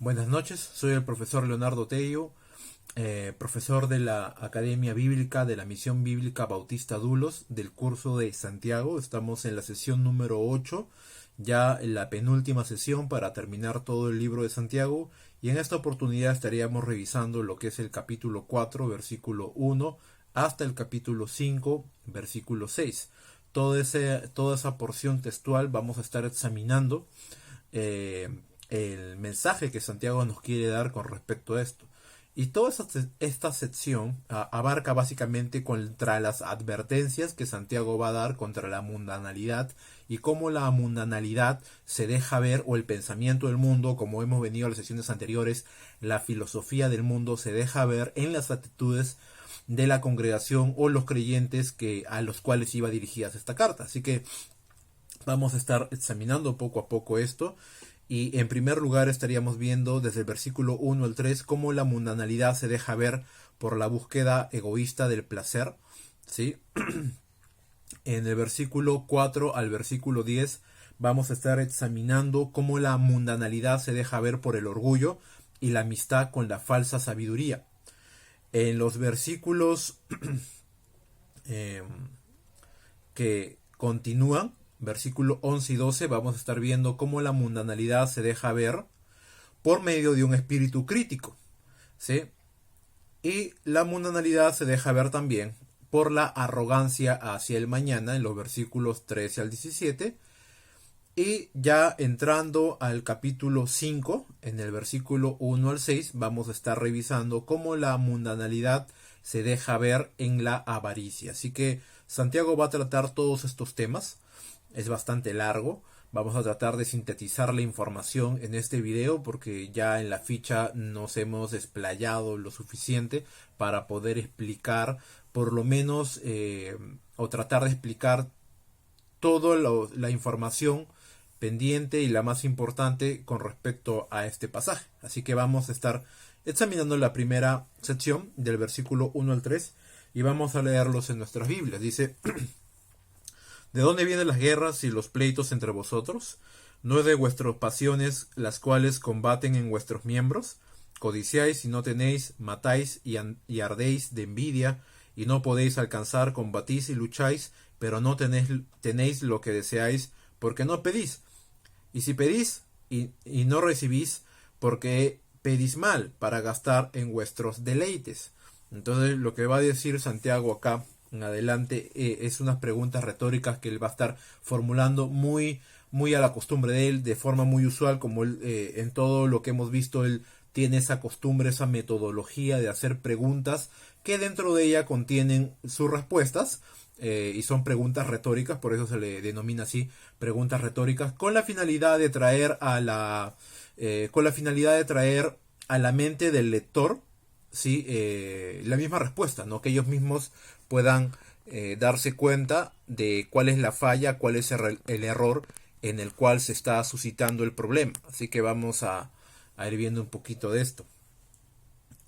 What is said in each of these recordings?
Buenas noches, soy el profesor Leonardo Tello, profesor de la Academia Bíblica de la Misión Bíblica Bautista Dulos del curso de Santiago. Estamos en la sesión número 8, ya en la penúltima sesión para terminar todo el libro de Santiago, y en esta oportunidad estaríamos revisando lo que es el capítulo 4, versículo 1, hasta el capítulo 5, versículo 6. Toda esa porción textual vamos a estar examinando el mensaje que Santiago nos quiere dar con respecto a esto. Y toda esta sección abarca básicamente contra las advertencias que Santiago va a dar contra la mundanalidad y cómo la mundanalidad se deja ver, o el pensamiento del mundo, como hemos venido a las sesiones anteriores, la filosofía del mundo se deja ver en las actitudes de la congregación o los creyentes a los cuales iba dirigida esta carta. Así que vamos a estar examinando poco a poco esto. Y en primer lugar estaríamos viendo desde el versículo 1 al 3 cómo la mundanalidad se deja ver por la búsqueda egoísta del placer, ¿sí? En el versículo 4 al versículo 10 vamos a estar examinando cómo la mundanalidad se deja ver por el orgullo y la amistad con la falsa sabiduría. En los versículos que continúan, versículo 11 y 12, vamos a estar viendo cómo la mundanalidad se deja ver por medio de un espíritu crítico, ¿sí? Y la mundanalidad se deja ver también por la arrogancia hacia el mañana, en los versículos 13 al 17. Y ya entrando al capítulo 5, en el versículo 1 al 6, vamos a estar revisando cómo la mundanalidad se deja ver en la avaricia. Así que Santiago va a tratar todos estos temas. Es bastante largo. Vamos a tratar de sintetizar la información en este video porque ya en la ficha nos hemos explayado lo suficiente para poder explicar por lo menos o tratar de explicar toda la información pendiente y la más importante con respecto a este pasaje. Así que vamos a estar examinando la primera sección del versículo 1 al 3 y vamos a leerlos en nuestras Biblias. Dice: ¿De dónde vienen las guerras y los pleitos entre vosotros? ¿No es de vuestras pasiones las cuales combaten en vuestros miembros? Codiciáis y no tenéis, matáis y ardéis de envidia, y no podéis alcanzar, combatís y lucháis, pero no tenéis lo que deseáis, porque no pedís. Y si pedís y no recibís, porque pedís mal, para gastar en vuestros deleites. Entonces lo que va a decir Santiago acá en adelante es unas preguntas retóricas que él va a estar formulando muy a la costumbre de él, de forma muy usual, como él en todo lo que hemos visto, él tiene esa costumbre, esa metodología de hacer preguntas que dentro de ella contienen sus respuestas, y son preguntas retóricas, por eso se le denomina así, preguntas retóricas, con la finalidad de traer a la mente del lector, ¿sí? La misma respuesta, ¿no? Que ellos mismos puedan darse cuenta de cuál es la falla, cuál es el error en el cual se está suscitando el problema. Así que vamos a ir viendo un poquito de esto.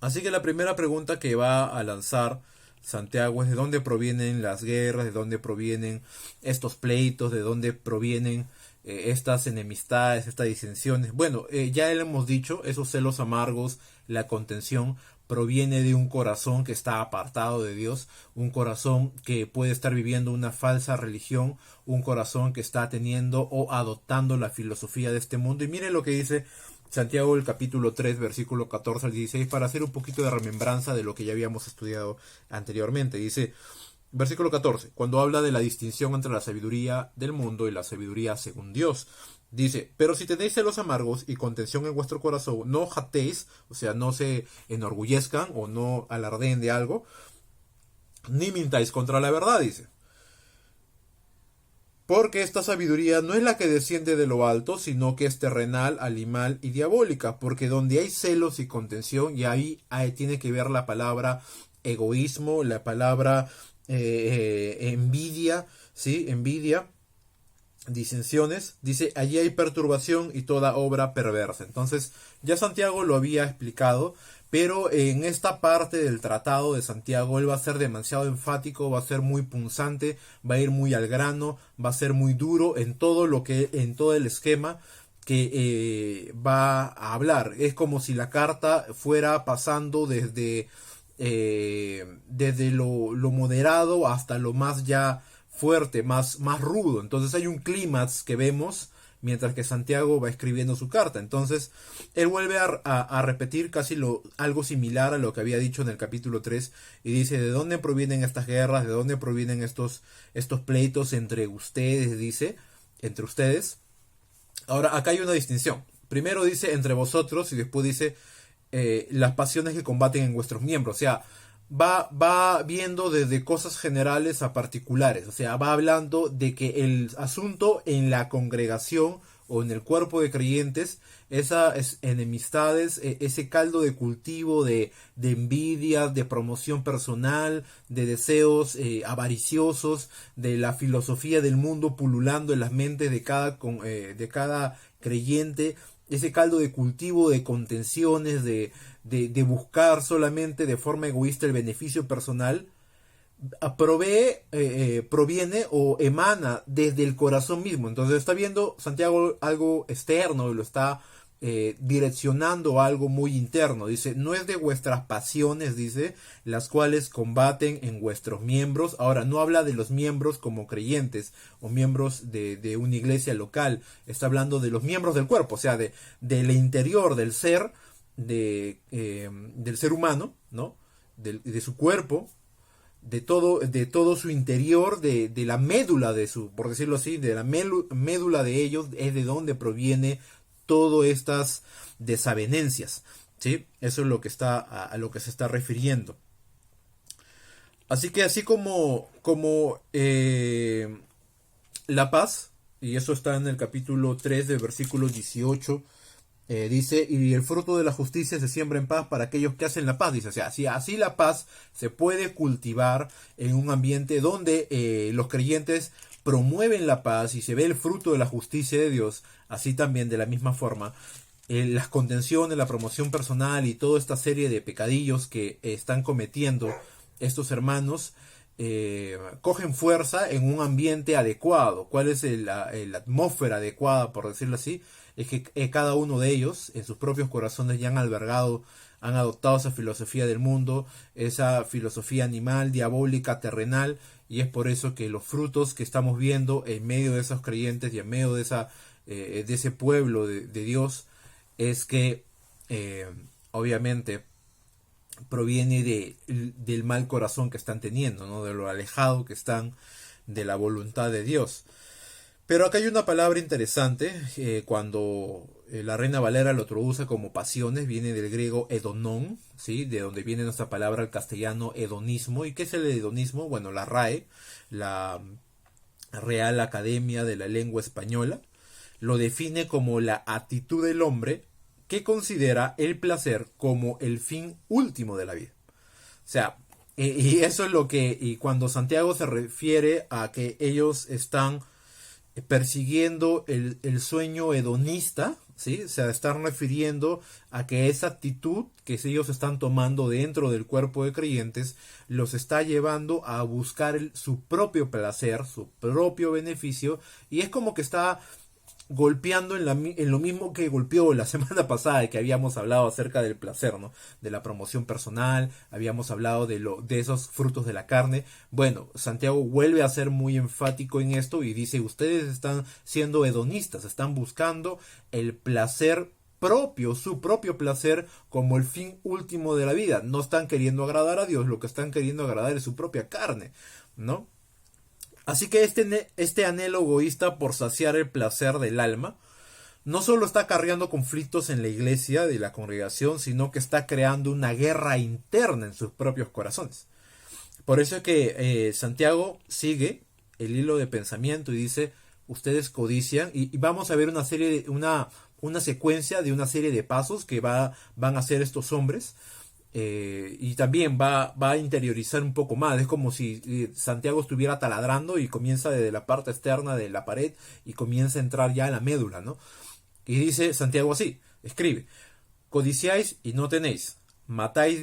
Así que la primera pregunta que va a lanzar Santiago es: ¿de dónde provienen las guerras? ¿De dónde provienen estos pleitos? ¿De dónde provienen estas enemistades, estas disensiones? Bueno, ya le hemos dicho, esos celos amargos, la contención, proviene de un corazón que está apartado de Dios, un corazón que puede estar viviendo una falsa religión, un corazón que está teniendo o adoptando la filosofía de este mundo. Y miren lo que dice Santiago, el capítulo 3, versículo 14 al 16, para hacer un poquito de remembranza de lo que ya habíamos estudiado anteriormente. Dice, versículo 14, cuando habla de la distinción entre la sabiduría del mundo y la sabiduría según Dios. Dice, pero si tenéis celos amargos y contención en vuestro corazón, no jactéis, o sea, no se enorgullezcan o no alardeen de algo, ni mintáis contra la verdad, dice. Porque esta sabiduría no es la que desciende de lo alto, sino que es terrenal, animal y diabólica. Porque donde hay celos y contención, y ahí tiene que ver la palabra egoísmo, la palabra envidia, ¿sí? Envidia, disensiones, dice, allí hay perturbación y toda obra perversa. Entonces, ya Santiago lo había explicado, pero en esta parte del tratado de Santiago él va a ser demasiado enfático, va a ser muy punzante, va a ir muy al grano, va a ser muy duro en todo el esquema que va a hablar. Es como si la carta fuera pasando desde lo moderado hasta lo más ya fuerte, más rudo. Entonces hay un clímax que vemos mientras que Santiago va escribiendo su carta. Entonces él vuelve a repetir casi algo similar a lo que había dicho en el capítulo 3 y dice: ¿de dónde provienen estas guerras? ¿De dónde provienen estos pleitos entre ustedes? Dice, entre ustedes. Ahora, acá hay una distinción. Primero dice entre vosotros y después dice las pasiones que combaten en vuestros miembros. O sea, va viendo desde cosas generales a particulares. O sea, va hablando de que el asunto en la congregación o en el cuerpo de creyentes, esas enemistades, ese caldo de cultivo de envidia, de promoción personal, de deseos avariciosos, de la filosofía del mundo pululando en las mentes de cada creyente, ese caldo de cultivo de contenciones, de buscar solamente de forma egoísta el beneficio personal, proviene o emana desde el corazón mismo. Entonces está viendo Santiago algo externo y lo está direccionando a algo muy interno. Dice: no es de vuestras pasiones, dice, las cuales combaten en vuestros miembros. Ahora, no habla de los miembros como creyentes o miembros de una iglesia local. Está hablando de los miembros del cuerpo, o sea, del interior del ser, del ser humano, ¿no? De su cuerpo, de todo su interior, de la médula de su, por decirlo así, de la médula de ellos, es de donde proviene todas estas desavenencias, ¿sí? Eso es lo que está a lo que se está refiriendo. Así que así como la paz, y eso está en el capítulo 3 del versículo 18, dice: y el fruto de la justicia se siembra en paz para aquellos que hacen la paz. Dice, o sea, así la paz se puede cultivar en un ambiente donde los creyentes promueven la paz y se ve el fruto de la justicia de Dios. Así también, de la misma forma, las contenciones, la promoción personal y toda esta serie de pecadillos que están cometiendo estos hermanos cogen fuerza en un ambiente adecuado. ¿Cuál es la atmósfera adecuada, por decirlo así? Es que cada uno de ellos en sus propios corazones ya han albergado, han adoptado esa filosofía del mundo, esa filosofía animal, diabólica, terrenal, y es por eso que los frutos que estamos viendo en medio de esos creyentes y en medio de ese pueblo de Dios es que obviamente proviene del mal corazón que están teniendo, ¿no? De lo alejado que están de la voluntad de Dios. Pero acá hay una palabra interesante, cuando la Reina Valera lo traduce como pasiones, viene del griego hedonón, ¿sí? De donde viene nuestra palabra al castellano hedonismo. ¿Y qué es el hedonismo? Bueno, la RAE, la Real Academia de la Lengua Española, lo define como la actitud del hombre que considera el placer como el fin último de la vida. O sea, y eso es lo que, y cuando Santiago se refiere a que ellos están persiguiendo el sueño hedonista, ¿sí? Se están refiriendo a que esa actitud que ellos están tomando dentro del cuerpo de creyentes los está llevando a buscar su propio placer, su propio beneficio, y es como que está golpeando en lo mismo que golpeó la semana pasada, que habíamos hablado acerca del placer, ¿no? De la promoción personal, habíamos hablado de esos frutos de la carne. Bueno, Santiago vuelve a ser muy enfático en esto y dice: ustedes están siendo hedonistas, están buscando el placer propio, su propio placer como el fin último de la vida. No están queriendo agradar a Dios, lo que están queriendo agradar es su propia carne, ¿no? Así que este anhelo egoísta por saciar el placer del alma no solo está acarreando conflictos en la iglesia de la congregación, sino que está creando una guerra interna en sus propios corazones. Por eso es que Santiago sigue el hilo de pensamiento y dice: ustedes codician, y vamos a ver una secuencia de una serie de pasos que van a hacer estos hombres. Y también va a interiorizar un poco más. Es como si Santiago estuviera taladrando y comienza desde la parte externa de la pared y comienza a entrar ya en la médula, ¿no? Y dice Santiago así, escribe: codiciáis y no tenéis, matáis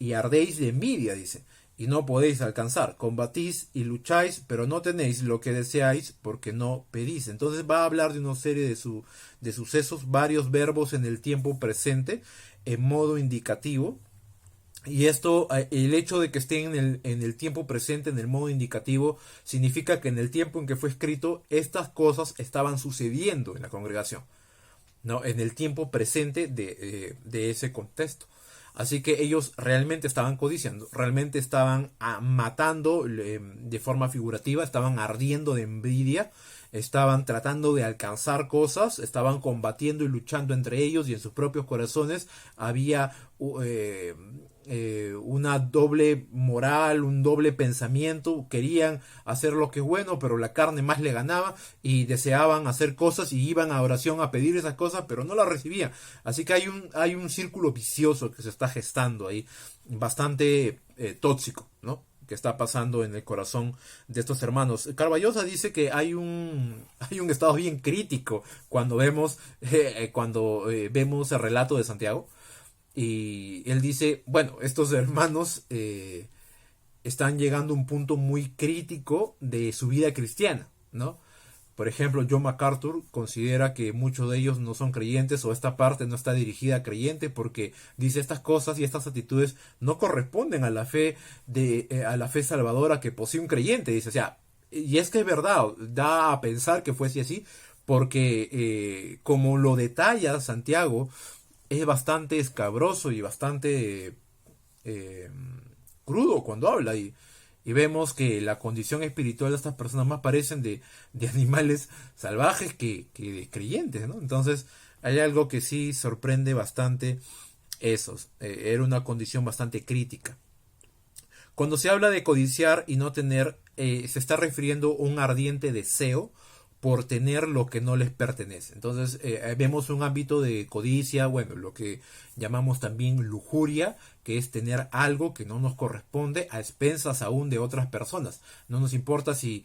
y ardéis de envidia, dice, y no podéis alcanzar. Combatís y lucháis, pero no tenéis lo que deseáis porque no pedís. Entonces va a hablar de una serie de sucesos, varios verbos en el tiempo presente, en modo indicativo. Y esto, el hecho de que esté en el tiempo presente, en el modo indicativo, significa que en el tiempo en que fue escrito, estas cosas estaban sucediendo en la congregación, ¿no? En el tiempo presente de ese contexto. Así que ellos realmente estaban codiciando, realmente estaban matando de forma figurativa, estaban ardiendo de envidia, estaban tratando de alcanzar cosas, estaban combatiendo y luchando entre ellos, y en sus propios corazones había una doble moral, un doble pensamiento. Querían hacer lo que es bueno, pero la carne más le ganaba, y deseaban hacer cosas y iban a oración a pedir esas cosas, pero no las recibían. Así que hay un círculo vicioso que se está gestando ahí, bastante tóxico, ¿no? Que está pasando en el corazón de estos hermanos. Carballosa dice que hay un estado bien crítico cuando vemos vemos el relato de Santiago. Y él dice, bueno, estos hermanos están llegando a un punto muy crítico de su vida cristiana, ¿no? Por ejemplo, John MacArthur considera que muchos de ellos no son creyentes, o esta parte no está dirigida a creyente, porque dice estas cosas y estas actitudes no corresponden a la fe a la fe salvadora que posee un creyente. Dice, o sea, y es que es verdad, da a pensar que fuese así, porque como lo detalla Santiago, es bastante escabroso y bastante crudo cuando habla, y vemos que la condición espiritual de estas personas más parecen de animales salvajes que de creyentes, ¿no? Entonces hay algo que sí sorprende bastante esos. Era una condición bastante crítica. Cuando se habla de codiciar y no tener, se está refiriendo a un ardiente deseo por tener lo que no les pertenece. Entonces vemos un ámbito de codicia, bueno, lo que llamamos también lujuria, que es tener algo que no nos corresponde a expensas aún de otras personas. No nos importa si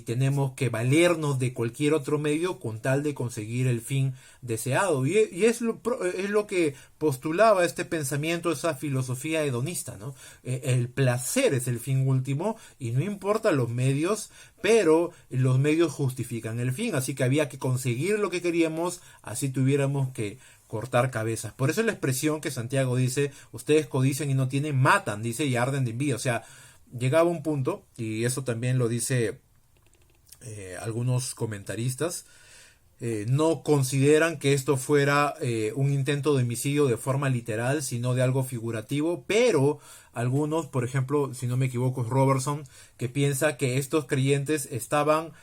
tenemos que valernos de cualquier otro medio con tal de conseguir el fin deseado. Y es lo que postulaba este pensamiento, esa filosofía hedonista, ¿no? El placer es el fin último y no importa los medios, pero los medios justifican el fin. Así que había que conseguir lo que queríamos, así tuviéramos que cortar cabezas. Por eso es la expresión que Santiago dice, ustedes codician y no tienen, matan, dice, y arden de envidia. O sea, llegaba un punto, y eso también lo dice algunos comentaristas, no consideran que esto fuera un intento de homicidio de forma literal, sino de algo figurativo, pero algunos, por ejemplo, si no me equivoco, es Robertson, que piensa que estos creyentes estaban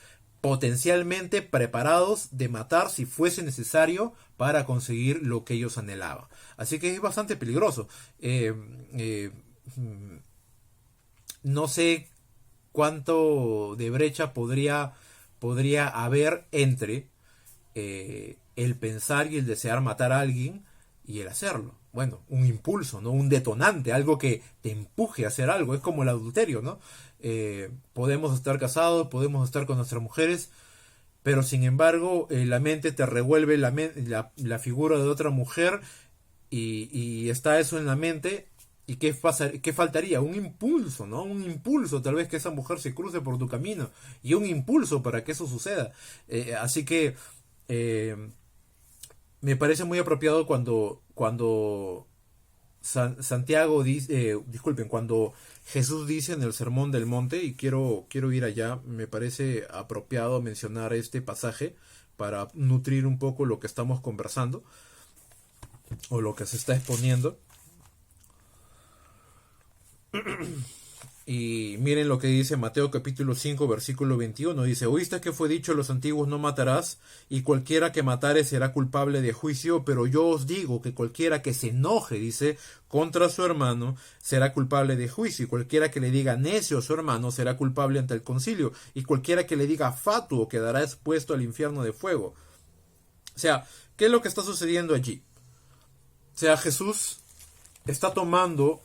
potencialmente preparados de matar si fuese necesario para conseguir lo que ellos anhelaban. Así que es bastante peligroso. No sé cuánto de brecha podría haber entre el pensar y el desear matar a alguien y el hacerlo. Bueno, un impulso, ¿no? Un detonante, algo que te empuje a hacer algo. Es como el adulterio, ¿no? Podemos estar casados, podemos estar con nuestras mujeres, pero sin embargo la mente te revuelve la figura de otra mujer, y está eso en la mente. ¿Y qué faltaría? Un impulso, ¿no? Un impulso, tal vez que esa mujer se cruce por tu camino, y un impulso para que eso suceda. Así que me parece muy apropiado cuando Santiago dice, disculpen, cuando Jesús dice en el Sermón del Monte, y quiero ir allá, me parece apropiado mencionar este pasaje para nutrir un poco lo que estamos conversando o lo que se está exponiendo. Y miren lo que dice Mateo capítulo 5 versículo 21. Dice, oíste que fue dicho a los antiguos, no matarás, y cualquiera que matare será culpable de juicio, pero yo os digo que cualquiera que se enoje, dice, contra su hermano, será culpable de juicio, y cualquiera que le diga necio a su hermano será culpable ante el concilio, y cualquiera que le diga fatuo quedará expuesto al infierno de fuego. O sea, ¿qué es lo que está sucediendo allí? O sea, Jesús está tomando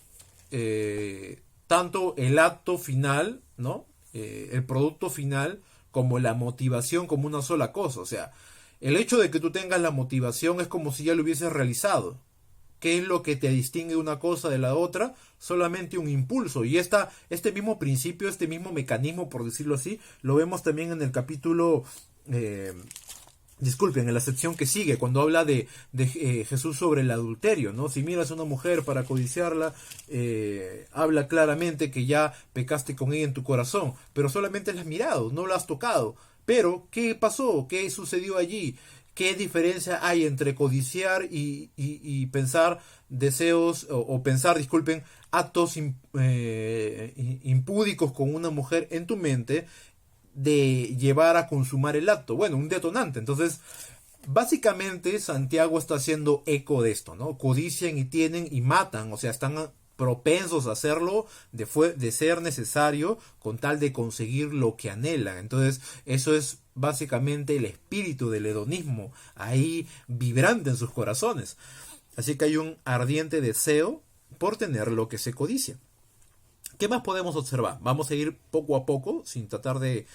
tanto el acto final, ¿no? El producto final, como la motivación, como una sola cosa. O sea, el hecho de que tú tengas la motivación es como si ya lo hubieses realizado. ¿Qué es lo que te distingue una cosa de la otra? Solamente un impulso. Y este mismo principio, este mismo mecanismo, por decirlo así, lo vemos también en el capítulo... disculpen, en la sección que sigue, cuando habla de Jesús sobre el adulterio, ¿no? Si miras a una mujer para codiciarla, habla claramente que ya pecaste con ella en tu corazón, pero solamente la has mirado, no la has tocado. Pero, ¿qué pasó? ¿Qué sucedió allí? ¿Qué diferencia hay entre codiciar y pensar deseos, o pensar, disculpen, actos impúdicos con una mujer en tu mente, de llevar a consumar el acto? Bueno, un detonante. Entonces, básicamente Santiago está haciendo eco de esto, ¿no? Codician y tienen y matan, o sea, están propensos a hacerlo de ser necesario con tal de conseguir lo que anhelan. Entonces, eso es básicamente el espíritu del hedonismo ahí vibrante en sus corazones. Así que hay un ardiente deseo por tener lo que se codicia. ¿Qué más podemos observar? Vamos a ir poco a poco, sin tratar de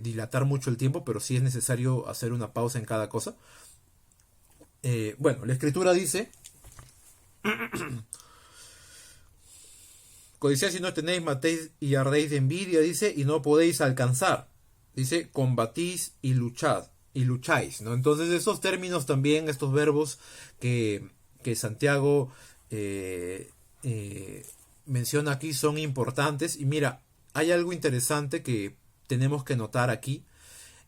dilatar mucho el tiempo, pero sí es necesario hacer una pausa en cada cosa. Bueno, la escritura dice: codiciáis y no tenéis, matéis y ardéis de envidia, dice, y no podéis alcanzar. Dice, combatís y lucháis, ¿no? Entonces esos términos también, estos verbos que Santiago menciona aquí son importantes. Y mira, hay algo interesante que tenemos que notar aquí,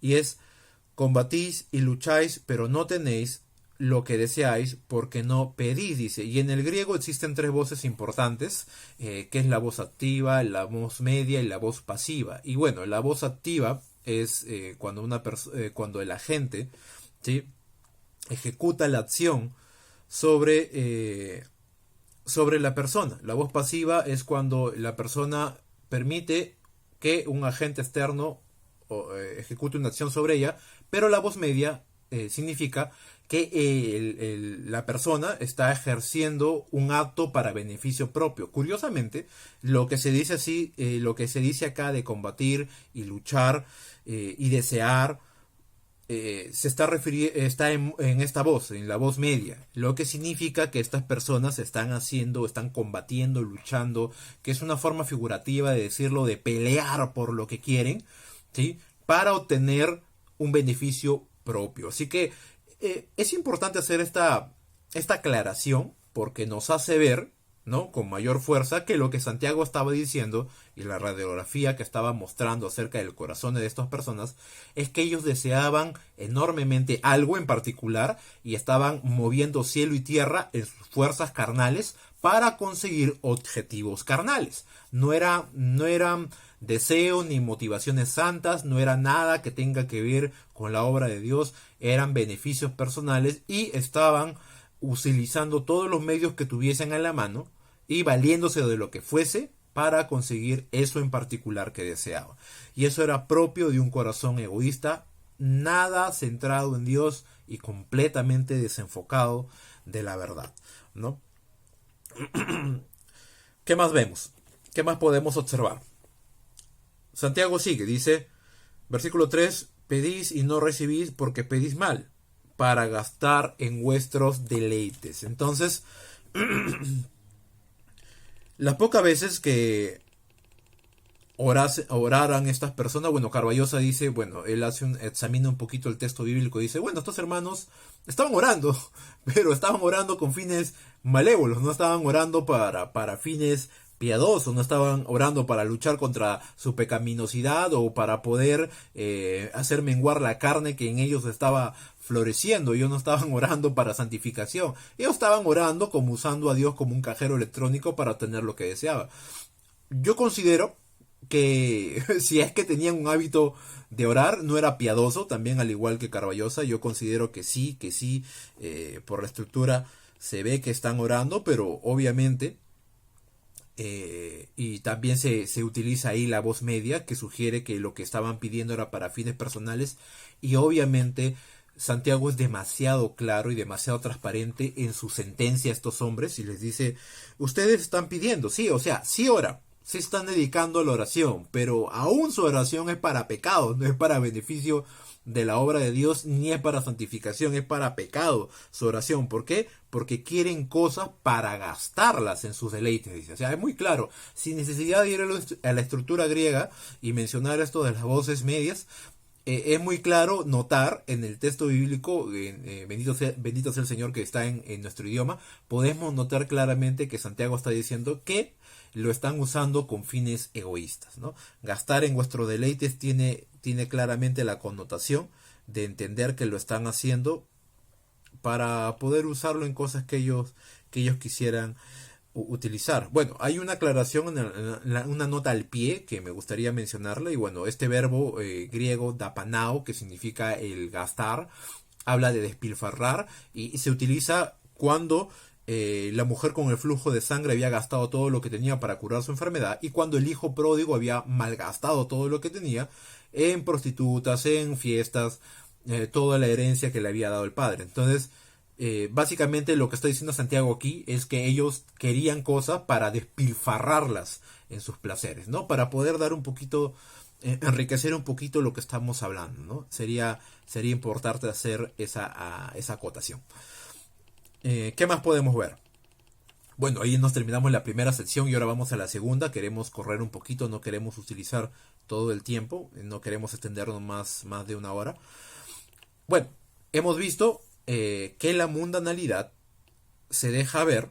y es: combatís y lucháis, pero no tenéis lo que deseáis porque no pedís, dice. Y en el griego existen tres voces importantes, que es la voz activa, la voz media y la voz pasiva. Y bueno, la voz activa es cuando el agente, ¿sí?, ejecuta la acción sobre la persona. La voz pasiva es cuando la persona permite que un agente externo ejecute una acción sobre ella, pero la voz media significa que la persona está ejerciendo un acto para beneficio propio. Curiosamente, lo que se dice acá de combatir y luchar y desear, está en esta voz, en la voz media, lo que significa que estas personas están combatiendo, luchando, que es una forma figurativa de decirlo, de pelear por lo que quieren, ¿sí?, para obtener un beneficio propio. Así que es importante hacer esta aclaración, porque nos hace ver, ¿no?, con mayor fuerza, que lo que Santiago estaba diciendo y la radiografía que estaba mostrando acerca del corazón de estas personas es que ellos deseaban enormemente algo en particular y estaban moviendo cielo y tierra en sus fuerzas carnales para conseguir objetivos carnales. No eran deseos ni motivaciones santas, no era nada que tenga que ver con la obra de Dios, eran beneficios personales y estaban utilizando todos los medios que tuviesen a la mano y valiéndose de lo que fuese para conseguir eso en particular que deseaba. Y eso era propio de un corazón egoísta, nada centrado en Dios y completamente desenfocado de la verdad, ¿no? ¿Qué más vemos? ¿Qué más podemos observar? Santiago sigue, dice, versículo 3, pedís y no recibís porque pedís mal, para gastar en vuestros deleites. Entonces, las pocas veces que oraran estas personas, bueno, Carballosa dice, bueno, él examina un poquito el texto bíblico y dice, bueno, estos hermanos estaban orando, pero estaban orando con fines malévolos, no estaban orando para fines piadosos, no estaban orando para luchar contra su pecaminosidad o para poder hacer menguar la carne que en ellos estaba floreciendo. Ellos no estaban orando para santificación, ellos estaban orando como usando a Dios como un cajero electrónico para obtener lo que deseaba. Yo considero que si es que tenían un hábito de orar, no era piadoso, también al igual que Carballosa. Yo considero que sí, por la estructura se ve que están orando, pero obviamente y también se utiliza ahí la voz media que sugiere que lo que estaban pidiendo era para fines personales, y obviamente Santiago es demasiado claro y demasiado transparente en su sentencia a estos hombres y les dice, ustedes están pidiendo, sí, o sea, sí oran, se están dedicando a la oración, pero aún su oración es para pecado, no es para beneficio de la obra de Dios, ni es para santificación, es para pecado su oración. ¿Por qué? Porque quieren cosas para gastarlas en sus deleites, dice. O sea, es muy claro, sin necesidad de ir a la estructura griega y mencionar esto de las voces medias, es muy claro notar en el texto bíblico, bendito sea el Señor que está en nuestro idioma, podemos notar claramente que Santiago está diciendo que lo están usando con fines egoístas, ¿no? Gastar en vuestros deleites tiene claramente la connotación de entender que lo están haciendo para poder usarlo en cosas que ellos quisieran utilizar. Bueno, hay una aclaración, una nota al pie que me gustaría mencionarla, y bueno, este verbo griego dapanao, que significa el gastar, habla de despilfarrar y se utiliza cuando la mujer con el flujo de sangre había gastado todo lo que tenía para curar su enfermedad, y cuando el hijo pródigo había malgastado todo lo que tenía en prostitutas, en fiestas, toda la herencia que le había dado el padre. Entonces, básicamente lo que está diciendo Santiago aquí es que ellos querían cosas para despilfarrarlas en sus placeres, ¿no? Para poder dar un poquito, enriquecer un poquito lo que estamos hablando, ¿no? Sería importante hacer esa acotación. ¿Qué más podemos ver? Bueno, ahí nos terminamos la primera sección y ahora vamos a la segunda. Queremos correr un poquito, no queremos utilizar todo el tiempo, no queremos extendernos más de una hora. Bueno, hemos visto que la mundanalidad se deja ver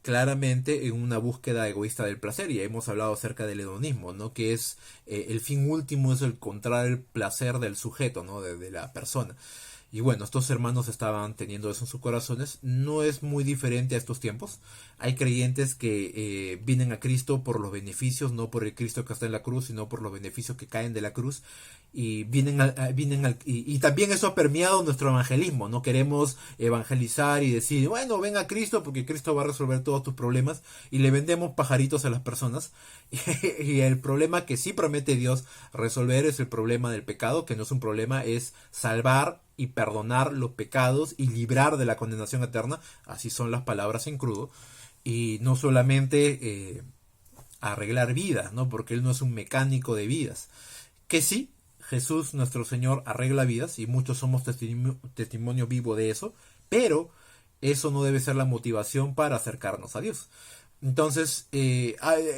claramente en una búsqueda egoísta del placer, y hemos hablado acerca del hedonismo, ¿no? Que es el fin último, es el encontrar el placer del sujeto, ¿no? De la persona. Y bueno, estos hermanos estaban teniendo eso en sus corazones. No es muy diferente a estos tiempos. Hay creyentes que vienen a Cristo por los beneficios, no por el Cristo que está en la cruz, sino por los beneficios que caen de la cruz. Y y también eso ha permeado nuestro evangelismo. No queremos evangelizar y decir, bueno, ven a Cristo porque Cristo va a resolver todos tus problemas, y le vendemos pajaritos a las personas. Y el problema que sí promete Dios resolver es el problema del pecado, que no es un problema, es salvar y perdonar los pecados y librar de la condenación eterna. Así son las palabras en crudo. Y no solamente arreglar vidas, ¿no? Porque Él no es un mecánico de vidas. Que sí, Jesús nuestro Señor arregla vidas, y muchos somos testimonio vivo de eso, pero eso no debe ser la motivación para acercarnos a Dios. Entonces,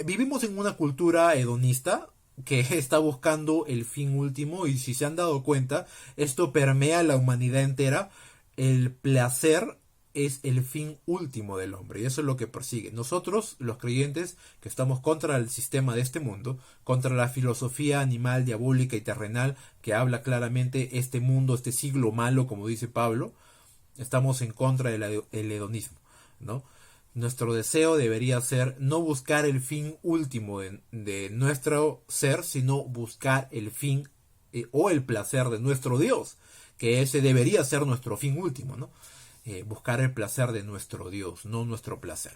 vivimos en una cultura hedonista que está buscando el fin último, y si se han dado cuenta, esto permea la humanidad entera. El placer es el fin último del hombre, y eso es lo que persigue. Nosotros, los creyentes, que estamos contra el sistema de este mundo, contra la filosofía animal, diabólica y terrenal, que habla claramente este mundo, este siglo malo, como dice Pablo, estamos en contra del hedonismo, ¿no? Nuestro deseo debería ser no buscar el fin último de nuestro ser, sino buscar el fin o el placer de nuestro Dios, que ese debería ser nuestro fin último, ¿no? Buscar el placer de nuestro Dios, no nuestro placer.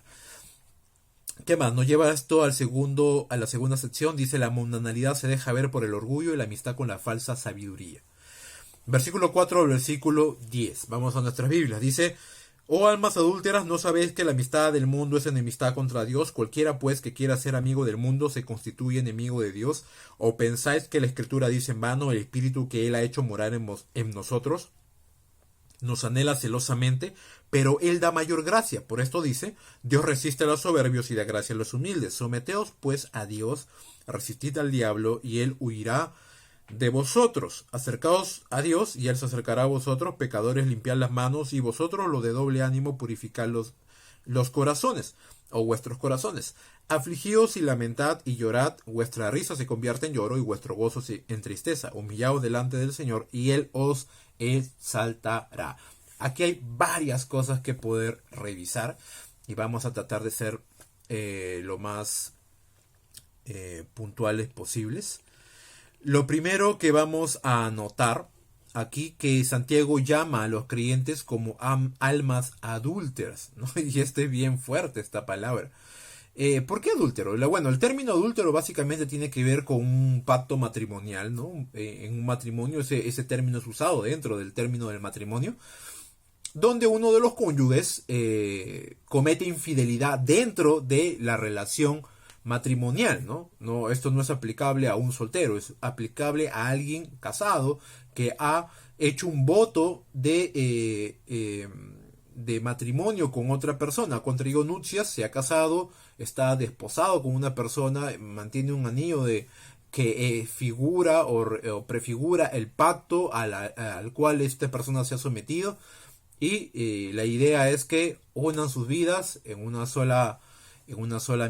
¿Qué más? Nos lleva esto a la segunda sección. Dice: la mundanalidad se deja ver por el orgullo y la amistad con la falsa sabiduría. Versículo 4 al versículo 10. Vamos a nuestras Biblias. Dice: oh almas adúlteras, ¿no sabéis que la amistad del mundo es enemistad contra Dios? Cualquiera pues que quiera ser amigo del mundo se constituye enemigo de Dios. ¿O pensáis que la Escritura dice en vano: el Espíritu que Él ha hecho morar en nosotros nos anhela celosamente, pero Él da mayor gracia? Por esto dice: Dios resiste a los soberbios y da gracia a los humildes. Someteos pues a Dios, resistid al diablo y Él huirá de vosotros. Acercaos a Dios y Él se acercará a vosotros. Pecadores, limpiad las manos, y vosotros, los de doble ánimo, purificad los corazones, o vuestros corazones. Afligíos y lamentad y llorad. Vuestra risa se convierte en lloro y vuestro gozo en tristeza. Humillaos delante del Señor y Él os exaltará. Aquí hay varias cosas que poder revisar, y vamos a tratar de ser lo más puntuales posibles. Lo primero que vamos a anotar aquí, que Santiago llama a los creyentes como almas adúlteras, ¿no? Y es bien fuerte esta palabra. ¿Por qué adúltero? Bueno, el término adúltero básicamente tiene que ver con un pacto matrimonial, ¿no? En un matrimonio ese término es usado dentro del término del matrimonio, donde uno de los cónyuges comete infidelidad dentro de la relación matrimonial, ¿no? No, esto no es aplicable a un soltero, es aplicable a alguien casado que ha hecho un voto de matrimonio con otra persona, ha contraído nupcias, se ha casado, está desposado con una persona, mantiene un anillo que figura o prefigura el pacto al cual esta persona se ha sometido, y la idea es que unan sus vidas en una sola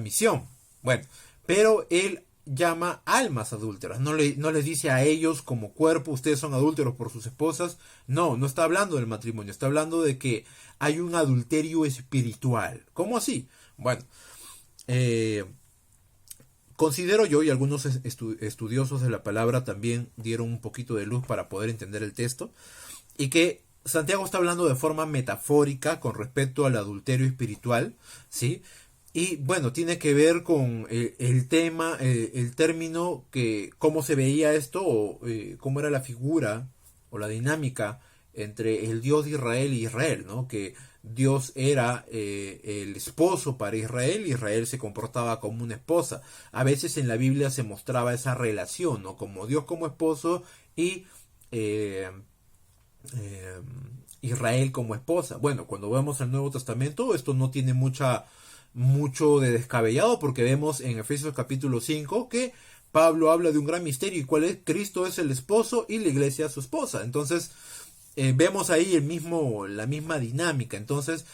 misión. Bueno, pero él llama almas adúlteras, no les dice a ellos como cuerpo, ustedes son adúlteros por sus esposas, no está hablando del matrimonio, está hablando de que hay un adulterio espiritual. ¿Cómo así? Bueno, considero yo, y algunos estudiosos de la palabra también dieron un poquito de luz para poder entender el texto, y que Santiago está hablando de forma metafórica con respecto al adulterio espiritual, ¿sí? Y bueno, tiene que ver con el tema, el término, que cómo se veía esto, o cómo era la figura o la dinámica entre el Dios de Israel y Israel, ¿no? Que Dios era el esposo para Israel, y Israel se comportaba como una esposa. A veces en la Biblia se mostraba esa relación, ¿no? Como Dios como esposo y Israel como esposa. Bueno, cuando vemos el Nuevo Testamento, esto no tiene mucho de descabellado, porque vemos en Efesios capítulo 5 que Pablo habla de un gran misterio, y cuál es: Cristo es el esposo y la iglesia su esposa. Entonces vemos ahí la misma dinámica. Entonces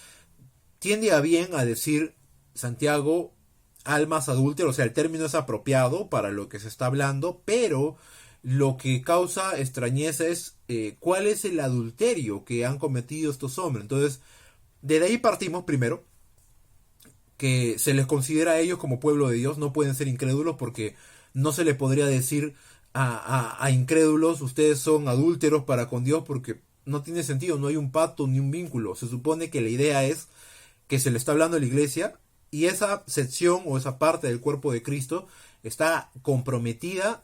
tiende a bien a decir Santiago almas adúlteras, o sea, el término es apropiado para lo que se está hablando, pero lo que causa extrañeza es cuál es el adulterio que han cometido estos hombres. Entonces, de ahí partimos primero, que se les considera a ellos como pueblo de Dios, no pueden ser incrédulos, porque no se les podría decir a incrédulos, ustedes son adúlteros para con Dios, porque no tiene sentido, no hay un pacto ni un vínculo. Se supone que la idea es que se le está hablando a la iglesia, y esa sección o esa parte del cuerpo de Cristo está comprometida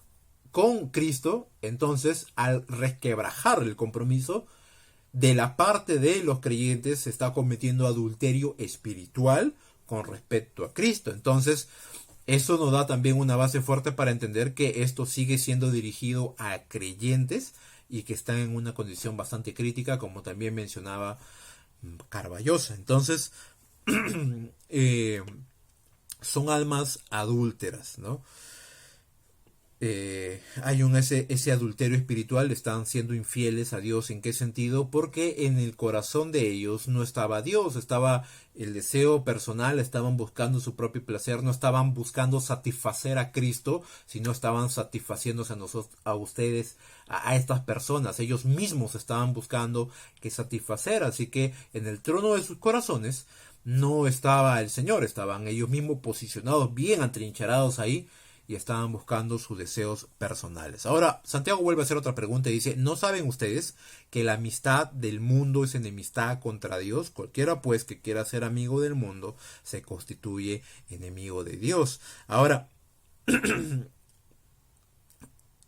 con Cristo. Entonces, al resquebrajar el compromiso de la parte de los creyentes, se está cometiendo adulterio espiritual con respecto a Cristo. Entonces, eso nos da también una base fuerte para entender que esto sigue siendo dirigido a creyentes y que están en una condición bastante crítica, como también mencionaba Carballosa. Entonces, son almas adúlteras, ¿no? Hay ese adulterio espiritual, están siendo infieles a Dios. ¿En qué sentido? Porque en el corazón de ellos no estaba Dios, estaba el deseo personal, estaban buscando su propio placer, no estaban buscando satisfacer a Cristo, sino estaban satisfaciéndose a ustedes, a estas personas. Ellos mismos estaban buscando que satisfacer, así que en el trono de sus corazones no estaba el Señor, estaban ellos mismos posicionados, bien atrincherados ahí, y estaban buscando sus deseos personales. Ahora, Santiago vuelve a hacer otra pregunta y dice: ¿no saben ustedes que la amistad del mundo es enemistad contra Dios? Cualquiera pues que quiera ser amigo del mundo se constituye enemigo de Dios. Ahora,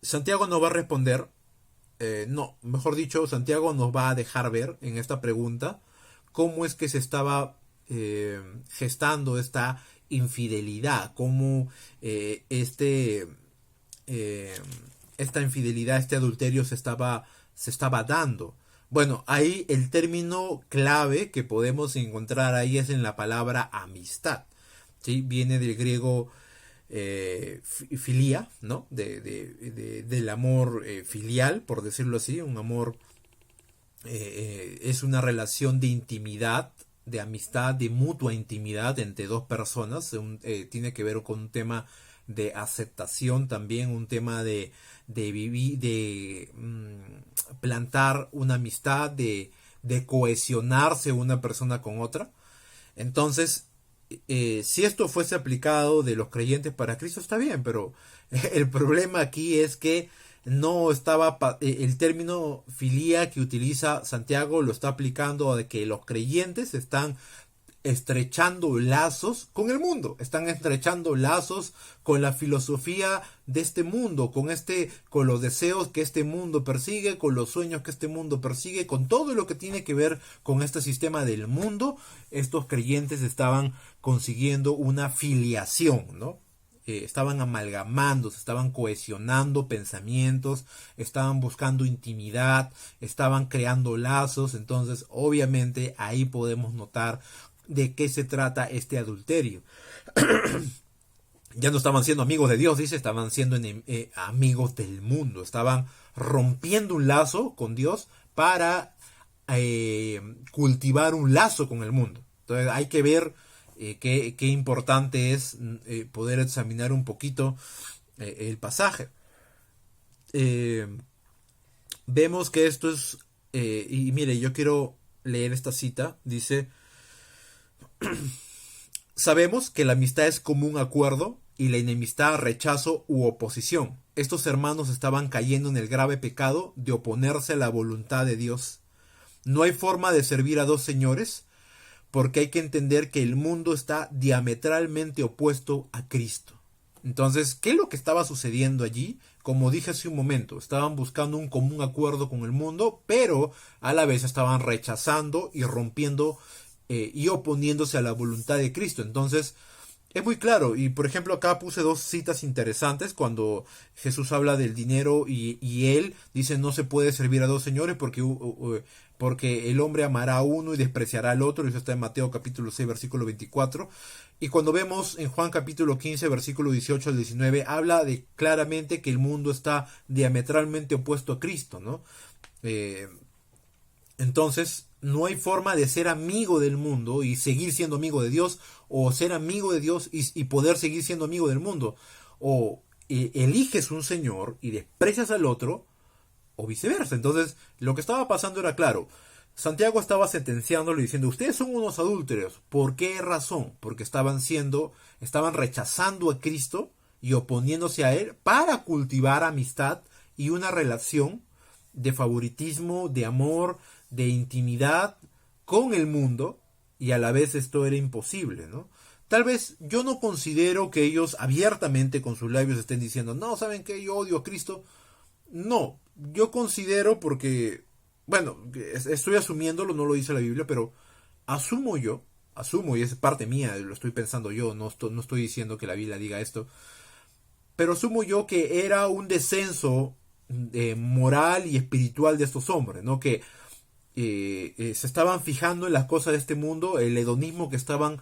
Santiago nos va a responder, mejor dicho, Santiago nos va a dejar ver en esta pregunta cómo es que se estaba gestando esta infidelidad, cómo esta infidelidad, este adulterio se estaba dando. Bueno, ahí el término clave que podemos encontrar ahí es en la palabra amistad, ¿sí? Viene del griego filia, ¿no? Del amor filial, por decirlo así. Un amor es una relación de intimidad, de amistad, de mutua intimidad entre dos personas. Tiene que ver con un tema de aceptación también, un tema de vivir, de plantar una amistad, de cohesionarse una persona con otra. Entonces, si esto fuese aplicado de los creyentes para Cristo, está bien, pero el problema aquí es que no estaba el término filía que utiliza Santiago, lo está aplicando de que los creyentes están estrechando lazos con el mundo, están estrechando lazos con la filosofía de este mundo, con los deseos que este mundo persigue, con los sueños que este mundo persigue, con todo lo que tiene que ver con este sistema del mundo. Estos creyentes estaban consiguiendo una filiación, ¿no? estaban amalgamando, se estaban cohesionando pensamientos, estaban buscando intimidad, estaban creando lazos. Entonces obviamente ahí podemos notar de qué se trata este adulterio. Ya no estaban siendo amigos de Dios, dice, estaban siendo amigos del mundo, estaban rompiendo un lazo con Dios para cultivar un lazo con el mundo. Entonces hay que ver qué importante es poder examinar un poquito el pasaje. Vemos que esto es, y mire, yo quiero leer esta cita, dice: sabemos que la amistad es común acuerdo y la enemistad rechazo u oposición. Estos hermanos estaban cayendo en el grave pecado de oponerse a la voluntad de Dios. No hay forma de servir a dos señores, porque hay que entender que el mundo está diametralmente opuesto a Cristo. Entonces, ¿qué es lo que estaba sucediendo allí? Como dije hace un momento, estaban buscando un común acuerdo con el mundo, pero a la vez estaban rechazando y rompiendo y oponiéndose a la voluntad de Cristo. Entonces, es muy claro. Y por ejemplo, acá puse dos citas interesantes cuando Jesús habla del dinero y él dice: no se puede servir a dos señores porque el hombre amará a uno y despreciará al otro. Eso está en Mateo capítulo 6 versículo 24. Y cuando vemos en Juan capítulo 15 versículo 18 al 19, habla de claramente que el mundo está diametralmente opuesto a Cristo, ¿no? Entonces, no hay forma de ser amigo del mundo y seguir siendo amigo de Dios, o ser amigo de Dios y poder seguir siendo amigo del mundo. O eliges un señor y desprecias al otro, o viceversa. Entonces, lo que estaba pasando era claro. Santiago estaba sentenciándolo y diciendo: ustedes son unos adúlteros. ¿Por qué razón? Porque estaban rechazando a Cristo y oponiéndose a él para cultivar amistad y una relación de favoritismo, de amor, de intimidad con el mundo, y a la vez esto era imposible, ¿no? Tal vez yo no considero que ellos abiertamente con sus labios estén diciendo: no, ¿saben qué? Yo odio a Cristo. No, yo considero, porque, bueno, estoy asumiéndolo, no lo dice la Biblia, pero asumo, y es parte mía, lo estoy pensando yo, no estoy diciendo que la Biblia diga esto, pero asumo yo que era un descenso moral y espiritual de estos hombres, ¿no? Que se estaban fijando en las cosas de este mundo, el hedonismo que estaban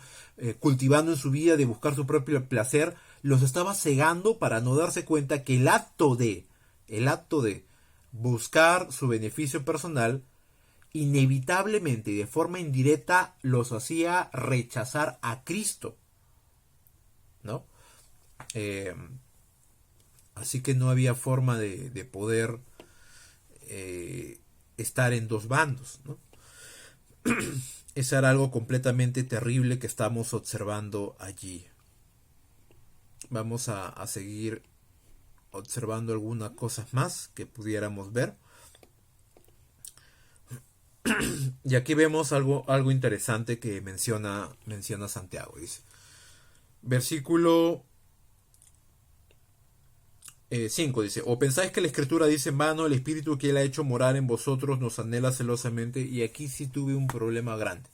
cultivando en su vida de buscar su propio placer, los estaba cegando para no darse cuenta que el acto de buscar su beneficio personal inevitablemente y de forma indirecta los hacía rechazar a Cristo, ¿no? Así que no había forma de poder estar en dos bandos, ¿no? Eso era algo completamente terrible que estamos observando allí. Vamos a seguir observando algunas cosas más que pudiéramos ver. Y aquí vemos algo interesante que menciona Santiago. Dice, versículo 5 dice: ¿o pensáis que la escritura dice en vano, el espíritu que él ha hecho morar en vosotros nos anhela celosamente? Y aquí sí tuve un problema grande,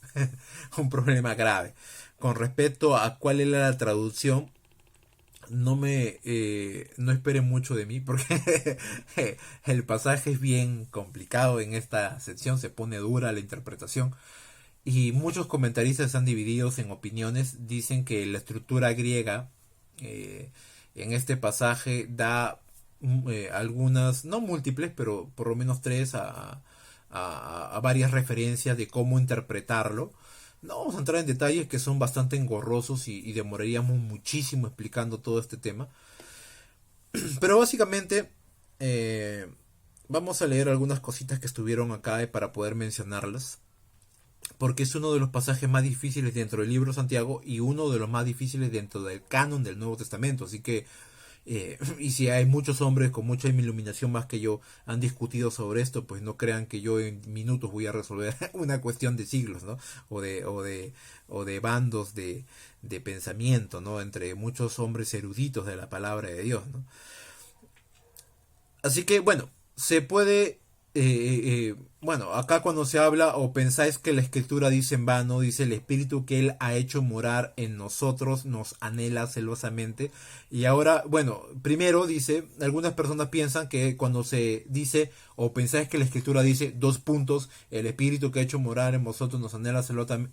un problema grave. Con respecto a cuál era la traducción, no esperen mucho de mí, porque el pasaje es bien complicado. En esta sección se pone dura la interpretación. Y muchos comentaristas están divididos en opiniones. Dicen que la estructura griega en este pasaje da algunas, no múltiples, pero por lo menos tres a varias referencias de cómo interpretarlo. No vamos a entrar en detalles que son bastante engorrosos y demoraríamos muchísimo explicando todo este tema. Pero básicamente vamos a leer algunas cositas que estuvieron acá para poder mencionarlas, porque es uno de los pasajes más difíciles dentro del libro de Santiago y uno de los más difíciles dentro del canon del Nuevo Testamento. Así que, y si hay muchos hombres con mucha iluminación más que yo han discutido sobre esto, pues no crean que yo en minutos voy a resolver una cuestión de siglos, ¿no? O de bandos de pensamiento, ¿no? Entre muchos hombres eruditos de la palabra de Dios, ¿no? Así que, bueno, se puede bueno, acá cuando se habla o pensáis que la escritura dice en vano, dice el espíritu que él ha hecho morar en nosotros, nos anhela celosamente. Y ahora, bueno, primero dice, algunas personas piensan que cuando se dice o pensáis que la escritura dice dos puntos, el espíritu que ha hecho morar en vosotros nos anhela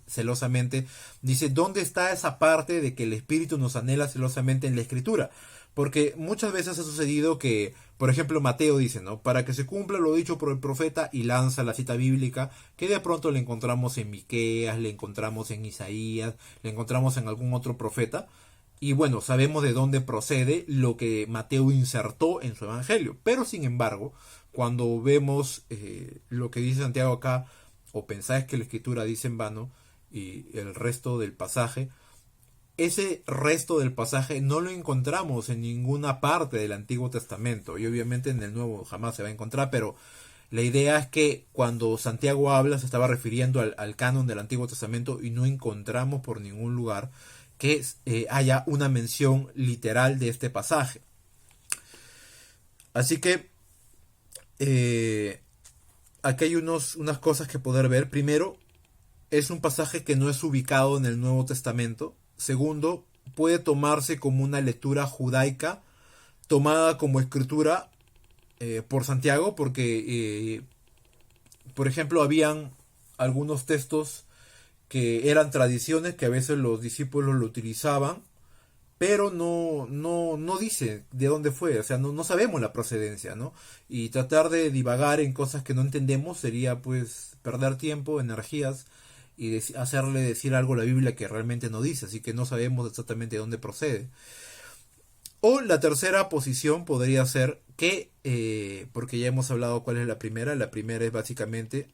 celosamente, dice, ¿dónde está esa parte de que el espíritu nos anhela celosamente en la escritura? Porque muchas veces ha sucedido que, por ejemplo, Mateo dice, ¿no? Para que se cumpla lo dicho por el profeta y lanza la cita bíblica, que de pronto le encontramos en Miqueas, le encontramos en Isaías, le encontramos en algún otro profeta. Y bueno, sabemos de dónde procede lo que Mateo insertó en su evangelio. Pero sin embargo, cuando vemos lo que dice Santiago acá, o pensáis que la escritura dice en vano, y el resto del pasaje, ese resto del pasaje no lo encontramos en ninguna parte del Antiguo Testamento y obviamente en el Nuevo jamás se va a encontrar, pero la idea es que cuando Santiago habla se estaba refiriendo al canon del Antiguo Testamento y no encontramos por ningún lugar que haya una mención literal de este pasaje. Así que aquí hay unas cosas que poder ver. Primero, es un pasaje que no es ubicado en el Nuevo Testamento. Segundo, puede tomarse como una lectura judaica tomada como escritura por Santiago, porque, por ejemplo, habían algunos textos que eran tradiciones que a veces los discípulos lo utilizaban, pero no dice de dónde fue, o sea, no sabemos la procedencia, ¿no? Y tratar de divagar en cosas que no entendemos sería, pues, perder tiempo, energías y hacerle decir algo a la Biblia que realmente no dice, así que no sabemos exactamente de dónde procede. O la tercera posición podría ser que, porque ya hemos hablado cuál es la primera es básicamente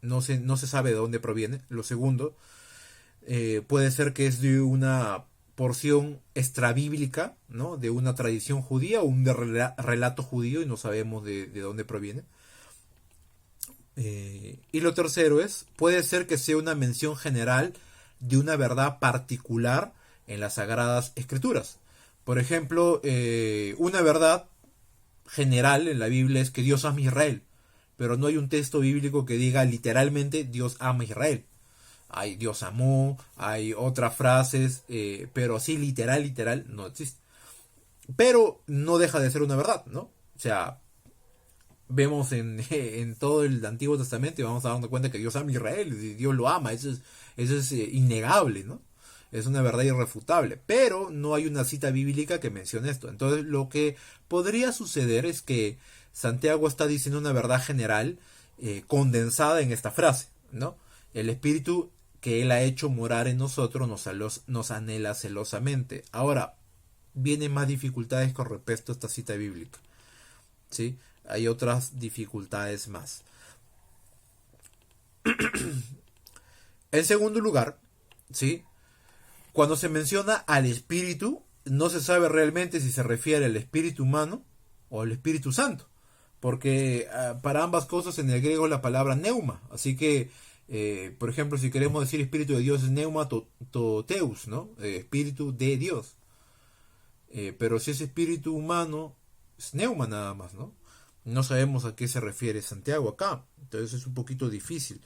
no se sabe de dónde proviene. Lo segundo, puede ser que es de una porción extrabíblica, ¿no? De una tradición judía o un relato judío y no sabemos de dónde proviene. Y lo tercero es, puede ser que sea una mención general de una verdad particular en las Sagradas Escrituras. Por ejemplo, una verdad general en la Biblia es que Dios ama a Israel, pero no hay un texto bíblico que diga literalmente Dios ama a Israel. Hay Dios amó, hay otras frases, pero así literal no existe. Pero no deja de ser una verdad, ¿no? O sea, vemos en todo el Antiguo Testamento y vamos a darnos cuenta que Dios ama a Israel, y Dios lo ama, eso es innegable, ¿no? Es una verdad irrefutable, pero no hay una cita bíblica que mencione esto. Entonces lo que podría suceder es que Santiago está diciendo una verdad general condensada en esta frase, ¿no? El espíritu que él ha hecho morar en nosotros nos anhela celosamente. Ahora, vienen más dificultades con respecto a esta cita bíblica, ¿sí? Hay otras dificultades más. En segundo lugar, ¿sí? Cuando se menciona al espíritu, no se sabe realmente si se refiere al espíritu humano o al espíritu santo, porque para ambas cosas en el griego la palabra neuma, así que, por ejemplo, si queremos decir espíritu de Dios es neuma toteus, ¿no? Espíritu de Dios. Pero si es espíritu humano, es neuma nada más, ¿no? No sabemos a qué se refiere Santiago acá, entonces es un poquito difícil.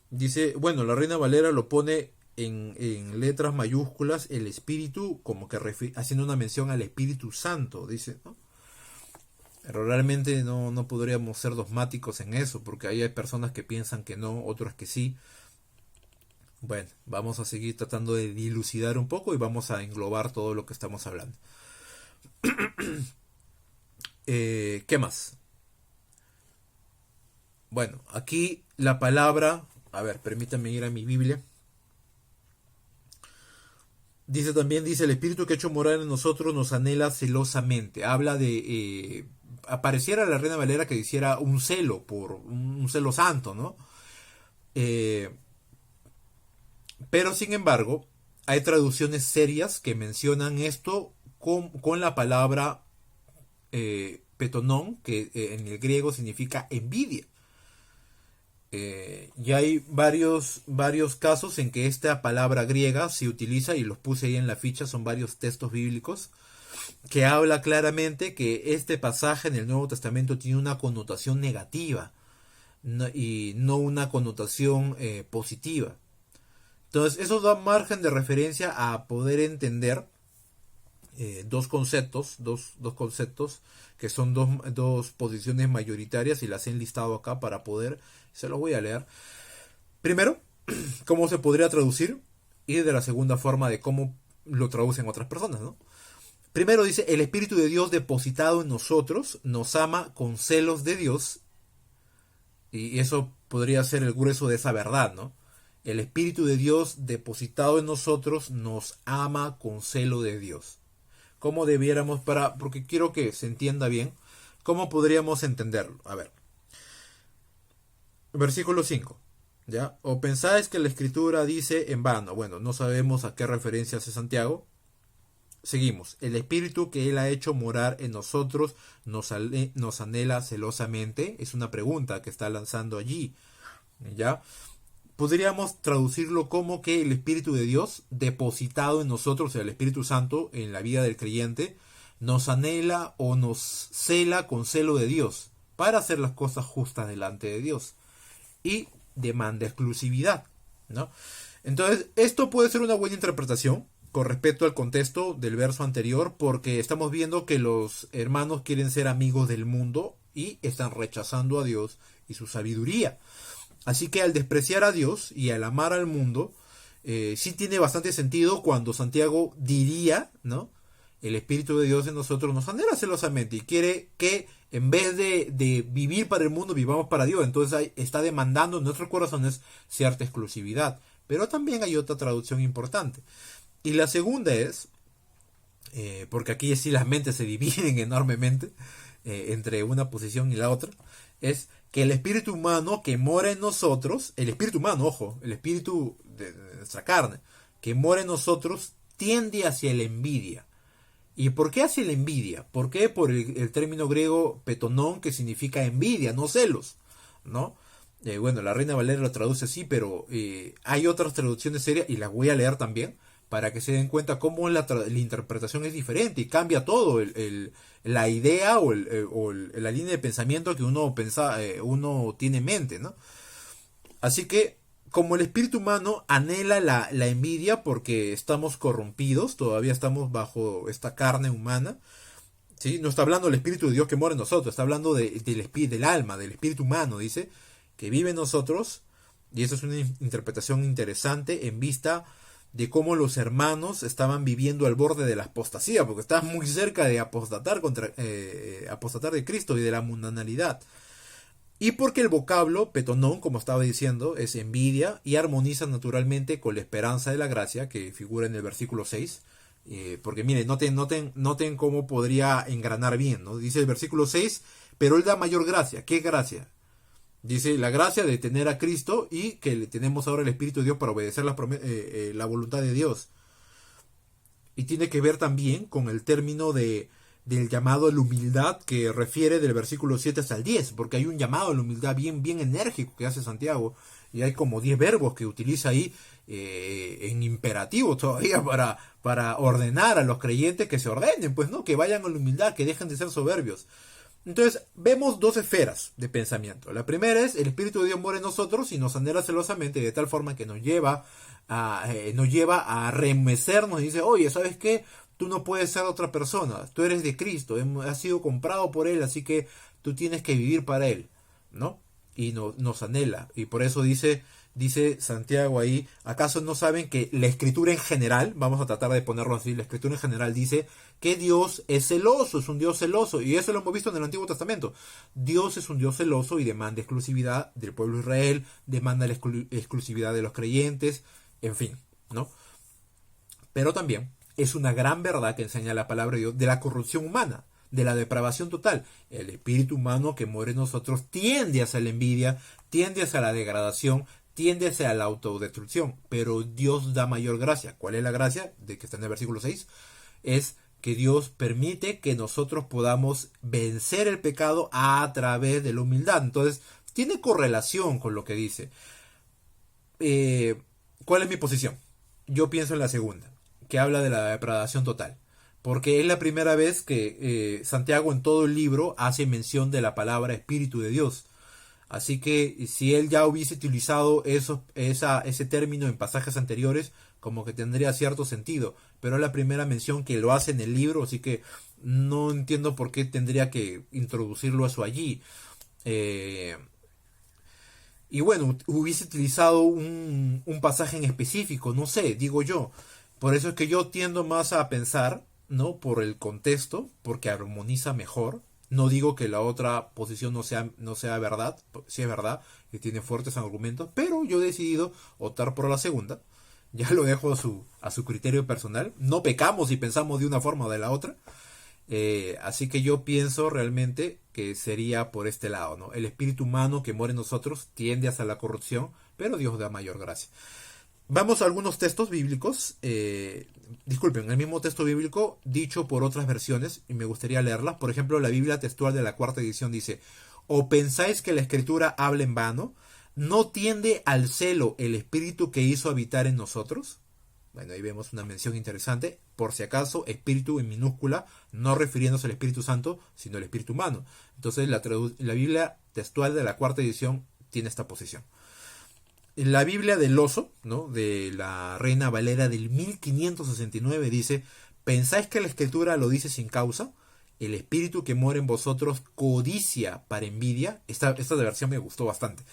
Dice, bueno, la Reina Valera lo pone en letras mayúsculas, el espíritu, como que haciendo una mención al Espíritu Santo, dice, ¿no? Pero realmente no podríamos ser dogmáticos en eso, porque hay personas que piensan que no, otras que sí. Bueno, vamos a seguir tratando de dilucidar un poco y vamos a englobar todo lo que estamos hablando. ¿Qué más? Bueno, aquí la palabra, a ver, permítanme ir a mi Biblia. Dice también, dice, el espíritu que ha hecho morar en nosotros nos anhela celosamente. Habla de, apareciera la Reina Valera que hiciera un celo, por un celo santo, ¿no? Pero sin embargo, hay traducciones serias que mencionan esto con la palabra petonón, que en el griego significa envidia. Y hay varios casos en que esta palabra griega se utiliza, y los puse ahí en la ficha, son varios textos bíblicos, que habla claramente que este pasaje en el Nuevo Testamento tiene una connotación negativa. y no una connotación positiva. Entonces eso da margen de referencia a poder entender dos conceptos que son dos posiciones mayoritarias y las he enlistado acá para poder, se los voy a leer. Primero, cómo se podría traducir, y de la segunda forma de cómo lo traducen otras personas, ¿no? Primero dice, el Espíritu de Dios depositado en nosotros nos ama con celos de Dios, y eso podría ser el grueso de esa verdad, ¿no? El Espíritu de Dios depositado en nosotros nos ama con celo de Dios. ¿Cómo debiéramos, porque quiero que se entienda bien, cómo podríamos entenderlo? A ver, versículo 5. ¿Ya? ¿O pensáis que la Escritura dice en vano? Bueno, no sabemos a qué referencia hace Santiago. Seguimos. El Espíritu que Él ha hecho morar en nosotros nos anhela celosamente. Es una pregunta que está lanzando allí. ¿Ya? Podríamos traducirlo como que el Espíritu de Dios depositado en nosotros, o sea, el Espíritu Santo en la vida del creyente, nos anhela o nos cela con celo de Dios para hacer las cosas justas delante de Dios. Y demanda exclusividad, ¿no? Entonces, esto puede ser una buena interpretación con respecto al contexto del verso anterior, porque estamos viendo que los hermanos quieren ser amigos del mundo y están rechazando a Dios y su sabiduría. Así que al despreciar a Dios y al amar al mundo, sí tiene bastante sentido cuando Santiago diría, ¿no? El Espíritu de Dios en nosotros nos anhela celosamente y quiere que en vez de vivir para el mundo, vivamos para Dios. Entonces está demandando en nuestros corazones cierta exclusividad. Pero también hay otra traducción importante. Y la segunda es, porque aquí sí las mentes se dividen enormemente entre una posición y la otra, es que el espíritu humano que mora en nosotros, el espíritu humano, ojo, el espíritu de nuestra carne, que mora en nosotros, tiende hacia la envidia. ¿Y por qué hacia la envidia? ¿Por qué? Por el término griego petonón, que significa envidia, no celos, ¿no? Bueno, la Reina Valera lo traduce así, pero hay otras traducciones serias, y las voy a leer también, para que se den cuenta cómo la interpretación es diferente y cambia todo la idea o la línea de pensamiento que uno tiene en mente, ¿no? Así que, como el espíritu humano anhela la envidia porque estamos corrompidos, todavía estamos bajo esta carne humana, ¿sí? No está hablando del Espíritu de Dios que mora en nosotros, está hablando del alma, del espíritu humano, dice, que vive en nosotros, y eso es una interpretación interesante en vista de cómo los hermanos estaban viviendo al borde de la apostasía, porque estaban muy cerca de apostatar de Cristo y de la mundanalidad. Y porque el vocablo petonón, como estaba diciendo, es envidia y armoniza naturalmente con la esperanza de la gracia que figura en el versículo 6. Porque miren, noten cómo podría engranar bien, ¿no? Dice el versículo 6, pero Él da mayor gracia. ¿Qué gracia? Dice la gracia de tener a Cristo y que le tenemos ahora el Espíritu de Dios para obedecer la voluntad de Dios. Y tiene que ver también con el término del llamado a la humildad que refiere del versículo 7 hasta el 10, porque hay un llamado a la humildad bien enérgico que hace Santiago, y hay como 10 verbos que utiliza ahí en imperativo todavía para ordenar a los creyentes que se ordenen, pues no, que vayan a la humildad, que dejen de ser soberbios. Entonces, vemos dos esferas de pensamiento. La primera es, el Espíritu de Dios mora en nosotros y nos anhela celosamente de tal forma que nos lleva a remecernos y dice, oye, ¿sabes qué? Tú no puedes ser otra persona, tú eres de Cristo, has sido comprado por Él, así que tú tienes que vivir para Él, ¿no? Y nos anhela, y por eso dice Santiago ahí, ¿acaso no saben que la Escritura en general, vamos a tratar de ponerlo así, la Escritura en general dice que Dios es celoso, es un Dios celoso, y eso lo hemos visto en el Antiguo Testamento. Dios es un Dios celoso y demanda exclusividad del pueblo de Israel, demanda la exclusividad de los creyentes, en fin, ¿no? Pero también es una gran verdad que enseña la palabra de Dios de la corrupción humana, de la depravación total. El espíritu humano que muere en nosotros tiende hacia la envidia, tiende hacia la degradación, tiende hacia la autodestrucción, pero Dios da mayor gracia. ¿Cuál es la gracia? De que está en el versículo 6, es que Dios permite que nosotros podamos vencer el pecado a través de la humildad. Entonces, tiene correlación con lo que dice. ¿Cuál es mi posición? Yo pienso en la segunda, que habla de la depravación total, porque es la primera vez que Santiago en todo el libro hace mención de la palabra Espíritu de Dios. Así que si él ya hubiese utilizado ese término en pasajes anteriores, como que tendría cierto sentido. Pero es la primera mención que lo hace en el libro, así que no entiendo por qué tendría que introducirlo eso allí. Y bueno, hubiese utilizado un pasaje en específico, no sé, digo yo. Por eso es que yo tiendo más a pensar, ¿no? Por el contexto, porque armoniza mejor. No digo que la otra posición no sea verdad, sí es verdad, que tiene fuertes argumentos, pero yo he decidido optar por la segunda. Ya lo dejo a su criterio personal. No pecamos si pensamos de una forma o de la otra. Así que yo pienso realmente que sería por este lado, ¿no? El espíritu humano que muere en nosotros tiende hacia la corrupción, pero Dios da mayor gracia. Vamos a algunos textos bíblicos. Disculpen, el mismo texto bíblico dicho por otras versiones, y me gustaría leerlas. Por ejemplo, la Biblia textual de la cuarta edición dice: ¿O pensáis que la escritura habla en vano? ¿No tiende al celo el espíritu que hizo habitar en nosotros? Bueno, ahí vemos una mención interesante. Por si acaso, espíritu en minúscula, no refiriéndose al Espíritu Santo, sino al espíritu humano. Entonces, la Biblia textual de la cuarta edición tiene esta posición. En la Biblia del Oso, ¿no? De la Reina Valera del 1569 dice: ¿Pensáis que la escritura lo dice sin causa? El espíritu que mora en vosotros codicia para envidia. Esta versión me gustó bastante.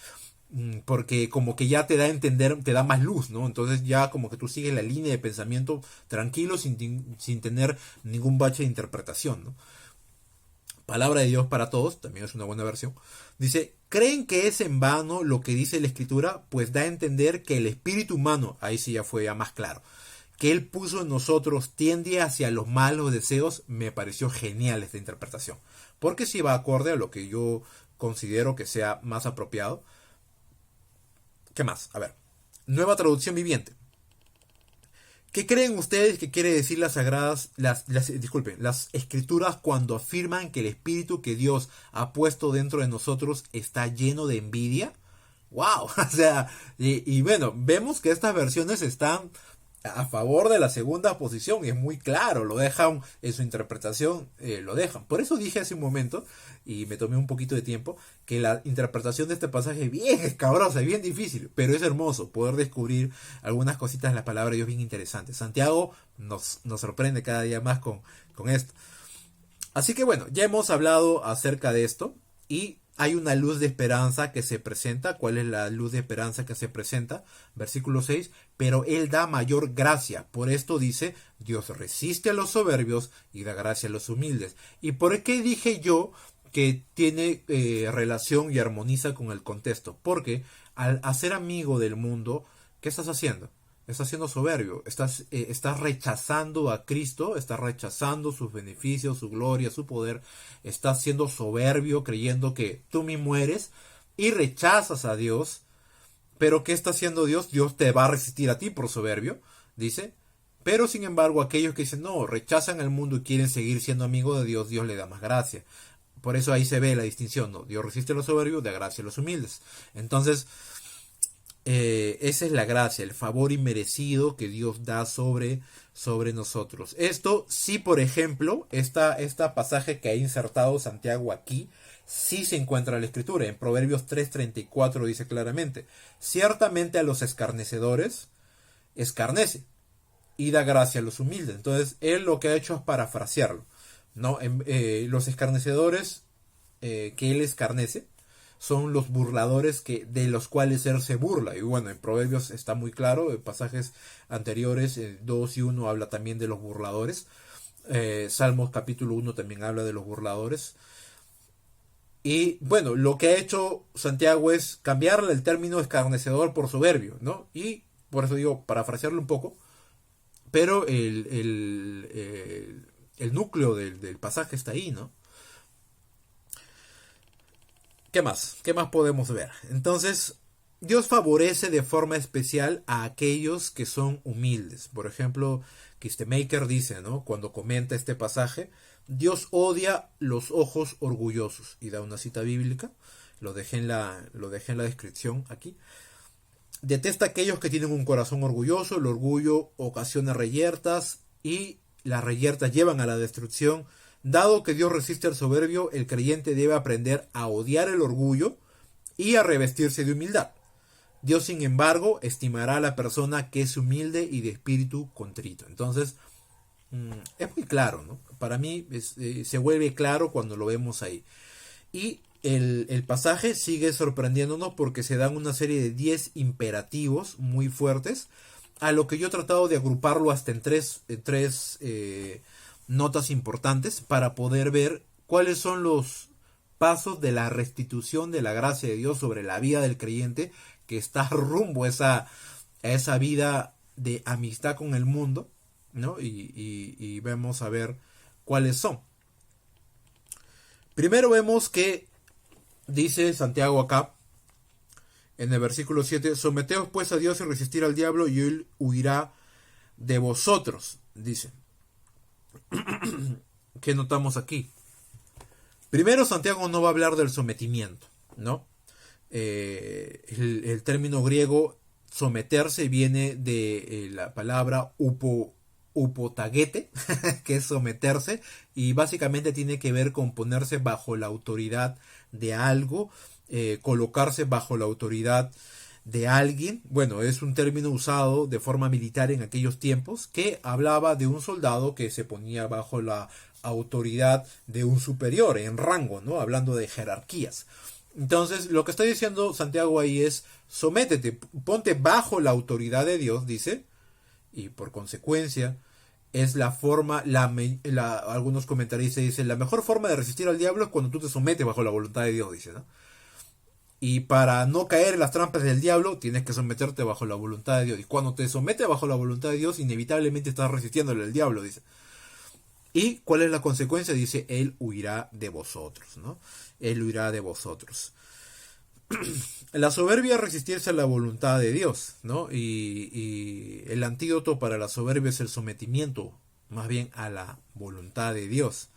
Porque como que ya te da a entender, te da más luz, ¿no? Entonces ya como que tú sigues la línea de pensamiento tranquilo sin tener ningún bache de interpretación, ¿no? Palabra de Dios para todos, también es una buena versión. Dice: ¿creen que es en vano lo que dice la escritura? Pues da a entender que el espíritu humano, ahí sí ya fue ya más claro, que él puso en nosotros tiende hacia los malos deseos. Me pareció genial esta interpretación, porque sí va acorde a lo que yo considero que sea más apropiado. ¿Qué más? A ver, nueva traducción viviente. ¿Qué creen ustedes que quiere decir las sagradas, las escrituras cuando afirman que el espíritu que Dios ha puesto dentro de nosotros está lleno de envidia? ¡Wow! O sea, y bueno, vemos que estas versiones están a favor de la segunda posición y es muy claro, lo dejan en su interpretación, lo dejan. Por eso dije hace un momento, y me tomé un poquito de tiempo, que la interpretación de este pasaje es bien escabrosa, es bien difícil, pero es hermoso poder descubrir algunas cositas de la palabra de Dios bien interesantes. Santiago nos sorprende cada día más con esto. Así que bueno, ya hemos hablado acerca de esto y hay una luz de esperanza que se presenta. ¿Cuál es la luz de esperanza que se presenta? Versículo 6. Pero Él da mayor gracia. Por esto dice: Dios resiste a los soberbios y da gracia a los humildes. ¿Y por qué dije yo que tiene relación y armoniza con el contexto? Porque al hacer amigo del mundo, ¿qué estás haciendo? Estás siendo soberbio, estás rechazando a Cristo, estás rechazando sus beneficios, su gloria, su poder, estás siendo soberbio creyendo que tú mismo eres y rechazas a Dios. Pero ¿qué está haciendo Dios? Dios te va a resistir a ti por soberbio, dice. Pero sin embargo, aquellos que dicen no, rechazan al mundo y quieren seguir siendo amigos de Dios, Dios le da más gracia. Por eso ahí se ve la distinción, ¿no? Dios resiste a los soberbios, da gracia a los humildes. Entonces, esa es la gracia, el favor inmerecido que Dios da sobre nosotros. Esto sí, por ejemplo, esta pasaje que ha insertado Santiago aquí, sí se encuentra en la Escritura. En Proverbios 3:34 dice claramente: ciertamente a los escarnecedores escarnece y da gracia a los humildes. Entonces, él lo que ha hecho es parafrasearlo, ¿no? Los escarnecedores que él escarnece son los burladores de los cuales él se burla. Y bueno, en Proverbios está muy claro, en pasajes anteriores, 2 y 1 habla también de los burladores. Salmos capítulo 1 también habla de los burladores. Y bueno, lo que ha hecho Santiago es cambiarle el término escarnecedor por soberbio, ¿no? Y por eso digo, parafrasearlo un poco, pero el núcleo del pasaje está ahí, ¿no? ¿Qué más? ¿Qué más podemos ver? Entonces, Dios favorece de forma especial a aquellos que son humildes. Por ejemplo, Kistemaker dice, ¿no? Cuando comenta este pasaje: Dios odia los ojos orgullosos. Y da una cita bíblica. Lo dejé en la descripción aquí. Detesta a aquellos que tienen un corazón orgulloso. El orgullo ocasiona reyertas y las reyertas llevan a la destrucción. Dado que Dios resiste al soberbio, el creyente debe aprender a odiar el orgullo y a revestirse de humildad. Dios, sin embargo, estimará a la persona que es humilde y de espíritu contrito. Entonces, es muy claro, ¿no? Para mí se vuelve claro cuando lo vemos ahí. Y el pasaje sigue sorprendiéndonos porque se dan una serie de 10 imperativos muy fuertes, a lo que yo he tratado de agruparlo hasta en tres notas importantes para poder ver cuáles son los pasos de la restitución de la gracia de Dios sobre la vida del creyente que está rumbo a esa vida de amistad con el mundo, ¿no? Y vemos a ver cuáles son. Primero vemos que dice Santiago acá, en el versículo 7, someteos pues a Dios y resistir al diablo y él huirá de vosotros, dice. ¿Qué notamos aquí? Primero, Santiago no va a hablar del sometimiento, ¿no? El término griego someterse viene de la palabra upotagete, que es someterse, y básicamente tiene que ver con ponerse bajo la autoridad de algo, colocarse bajo la autoridad de alguien. Bueno, es un término usado de forma militar en aquellos tiempos que hablaba de un soldado que se ponía bajo la autoridad de un superior en rango, ¿no? Hablando de jerarquías. Entonces, lo que está diciendo Santiago ahí es, sométete, ponte bajo la autoridad de Dios, dice, y por consecuencia es la forma, algunos comentaristas dicen, la mejor forma de resistir al diablo es cuando tú te sometes bajo la voluntad de Dios, dice, ¿no? Y para no caer en las trampas del diablo, tienes que someterte bajo la voluntad de Dios. Y cuando te sometes bajo la voluntad de Dios, inevitablemente estás resistiéndole al diablo, dice. ¿Y cuál es la consecuencia? Dice, él huirá de vosotros, ¿no? Él huirá de vosotros. La soberbia es resistirse a la voluntad de Dios, ¿no? Y el antídoto para la soberbia es el sometimiento, más bien a la voluntad de Dios.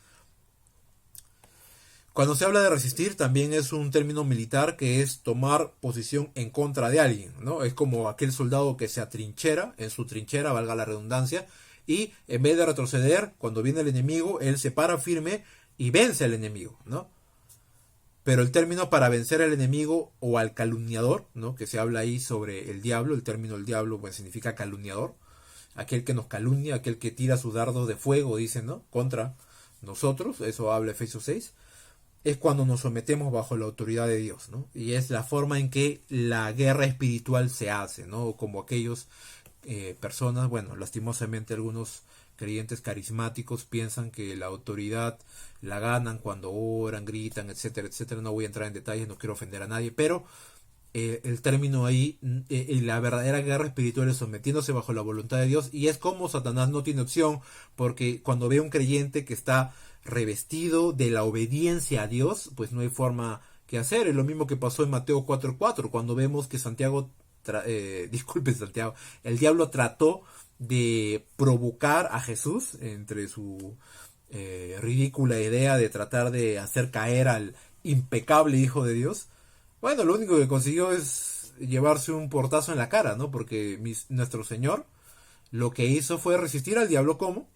Cuando se habla de resistir, también es un término militar que es tomar posición en contra de alguien, ¿no? Es como aquel soldado que se atrinchera en su trinchera, valga la redundancia, y en vez de retroceder, cuando viene el enemigo, él se para firme y vence al enemigo, ¿no? Pero el término para vencer al enemigo o al calumniador, ¿no? Que se habla ahí sobre el diablo, el término el diablo pues significa calumniador, aquel que nos calumnia, aquel que tira sus dardos de fuego, dicen, ¿no? Contra nosotros, eso habla Efesios 6, es cuando nos sometemos bajo la autoridad de Dios, ¿no? Y es la forma en que la guerra espiritual se hace, ¿no? Como aquellos personas, bueno, lastimosamente algunos creyentes carismáticos piensan que la autoridad la ganan cuando oran, gritan, etcétera, etcétera. No voy a entrar en detalles, no quiero ofender a nadie, pero el término ahí, la verdadera guerra espiritual es sometiéndose bajo la voluntad de Dios, y es como Satanás no tiene opción, porque cuando ve a un creyente que está revestido de la obediencia a Dios, pues no hay forma que hacer. Es lo mismo que pasó en Mateo 4:4, cuando vemos que Santiago, Santiago, el diablo trató de provocar a Jesús entre su ridícula idea de tratar de hacer caer al impecable Hijo de Dios. Bueno, lo único que consiguió es llevarse un portazo en la cara, ¿no? Porque nuestro Señor lo que hizo fue resistir al diablo, ¿cómo?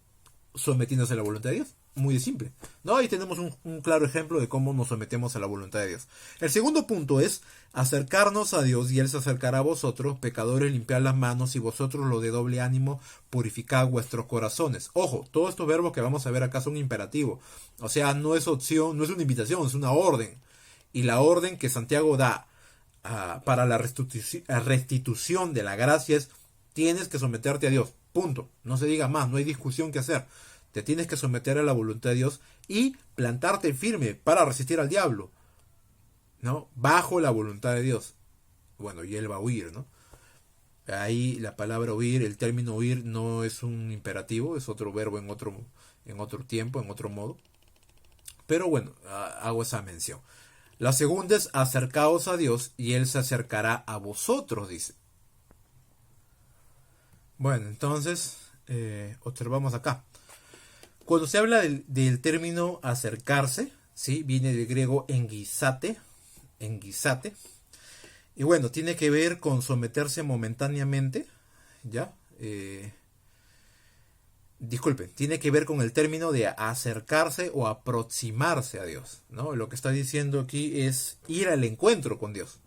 Sometiéndose a la voluntad de Dios. Muy simple, ¿no? Ahí tenemos un claro ejemplo de cómo nos sometemos a la voluntad de Dios. El segundo punto es acercarnos a Dios y Él se acercará a vosotros, pecadores, limpiad las manos, y vosotros, lo de doble ánimo, purificad vuestros corazones. Ojo, todos estos verbos que vamos a ver acá son imperativos. O sea, no es opción, no es una invitación, es una orden. Y la orden que Santiago da para la restitución de la gracia es: tienes que someterte a Dios, punto. No se diga más, no hay discusión que hacer. Te tienes que someter a la voluntad de Dios y plantarte firme para resistir al diablo, ¿no? Bajo la voluntad de Dios. Bueno, y él va a huir, ¿no? Ahí la palabra huir, el término huir no es un imperativo, es otro verbo en otro tiempo, en otro modo. Pero bueno, hago esa mención. La segunda es: acercaos a Dios y Él se acercará a vosotros, dice. Bueno, entonces, observamos acá. Cuando se habla del término acercarse, ¿sí? Viene del griego enguisate. Y bueno, tiene que ver con someterse momentáneamente, ¿ya? disculpen, tiene que ver con el término de acercarse o aproximarse a Dios, ¿no? Lo que está diciendo aquí es ir al encuentro con Dios,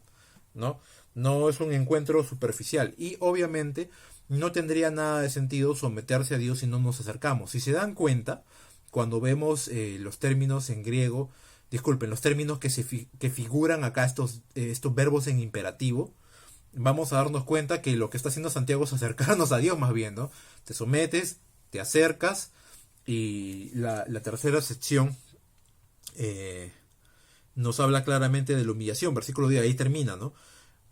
¿no? No es un encuentro superficial y obviamente no tendría nada de sentido someterse a Dios si no nos acercamos. Si se dan cuenta, cuando vemos los términos en griego, disculpen, los términos que figuran acá, estos verbos en imperativo, vamos a darnos cuenta que lo que está haciendo Santiago es acercarnos a Dios más bien, ¿no? Te sometes, te acercas, y la tercera sección nos habla claramente de la humillación, versículo 10, ahí termina, ¿no?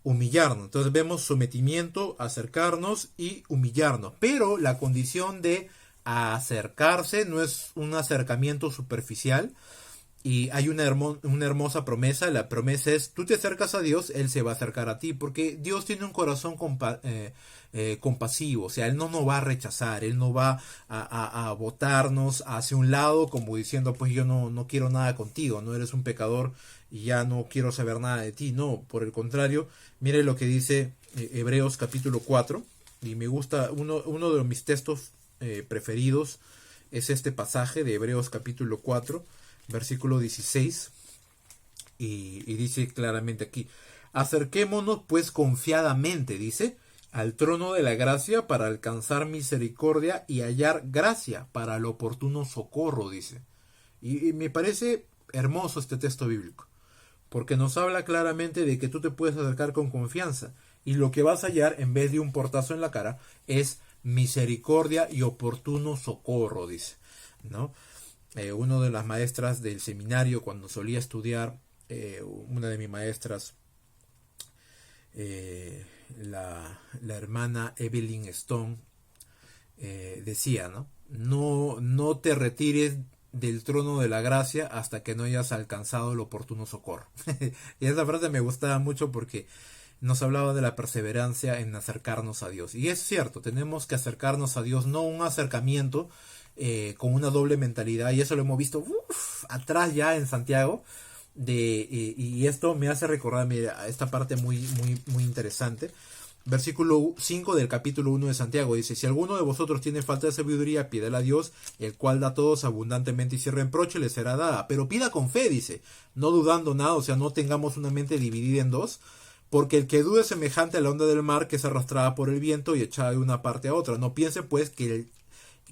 Humillarnos. Entonces vemos sometimiento, acercarnos y humillarnos. Pero la condición de acercarse no es un acercamiento superficial. Y hay una hermosa promesa. La promesa es, tú te acercas a Dios, Él se va a acercar a ti. Porque Dios tiene un corazón compasivo. O sea, Él no nos va a rechazar. Él no va a botarnos hacia un lado como diciendo, pues yo no quiero nada contigo. No eres un pecador y ya no quiero saber nada de ti. No, por el contrario, mire lo que dice Hebreos capítulo 4. Y me gusta, uno de mis textos preferidos es este pasaje de Hebreos capítulo 4. Versículo 16, y dice claramente aquí, acerquémonos pues confiadamente, dice, al trono de la gracia para alcanzar misericordia y hallar gracia para el oportuno socorro, dice. Y me parece hermoso este texto bíblico, porque nos habla claramente de que tú te puedes acercar con confianza, y lo que vas a hallar en vez de un portazo en la cara es misericordia y oportuno socorro, dice, ¿no? Una de las maestras del seminario, cuando solía estudiar, una de mis maestras, la hermana Evelyn Stone, decía, ¿no? No te retires del trono de la gracia hasta que no hayas alcanzado el oportuno socorro. Y esa frase me gustaba mucho porque nos hablaba de la perseverancia en acercarnos a Dios. Y es cierto, tenemos que acercarnos a Dios, no un acercamiento con una doble mentalidad, y eso lo hemos visto atrás ya en Santiago, y esto me hace recordar, mira, esta parte muy interesante. Versículo 5 del capítulo 1 de Santiago dice, si alguno de vosotros tiene falta de sabiduría, pídela a Dios, el cual da a todos abundantemente y sin reproche, le será dada, pero pida con fe, dice, no dudando nada, o sea, no tengamos una mente dividida en dos, porque el que dude es semejante a la onda del mar que es arrastrada por el viento y echada de una parte a otra. No piense pues que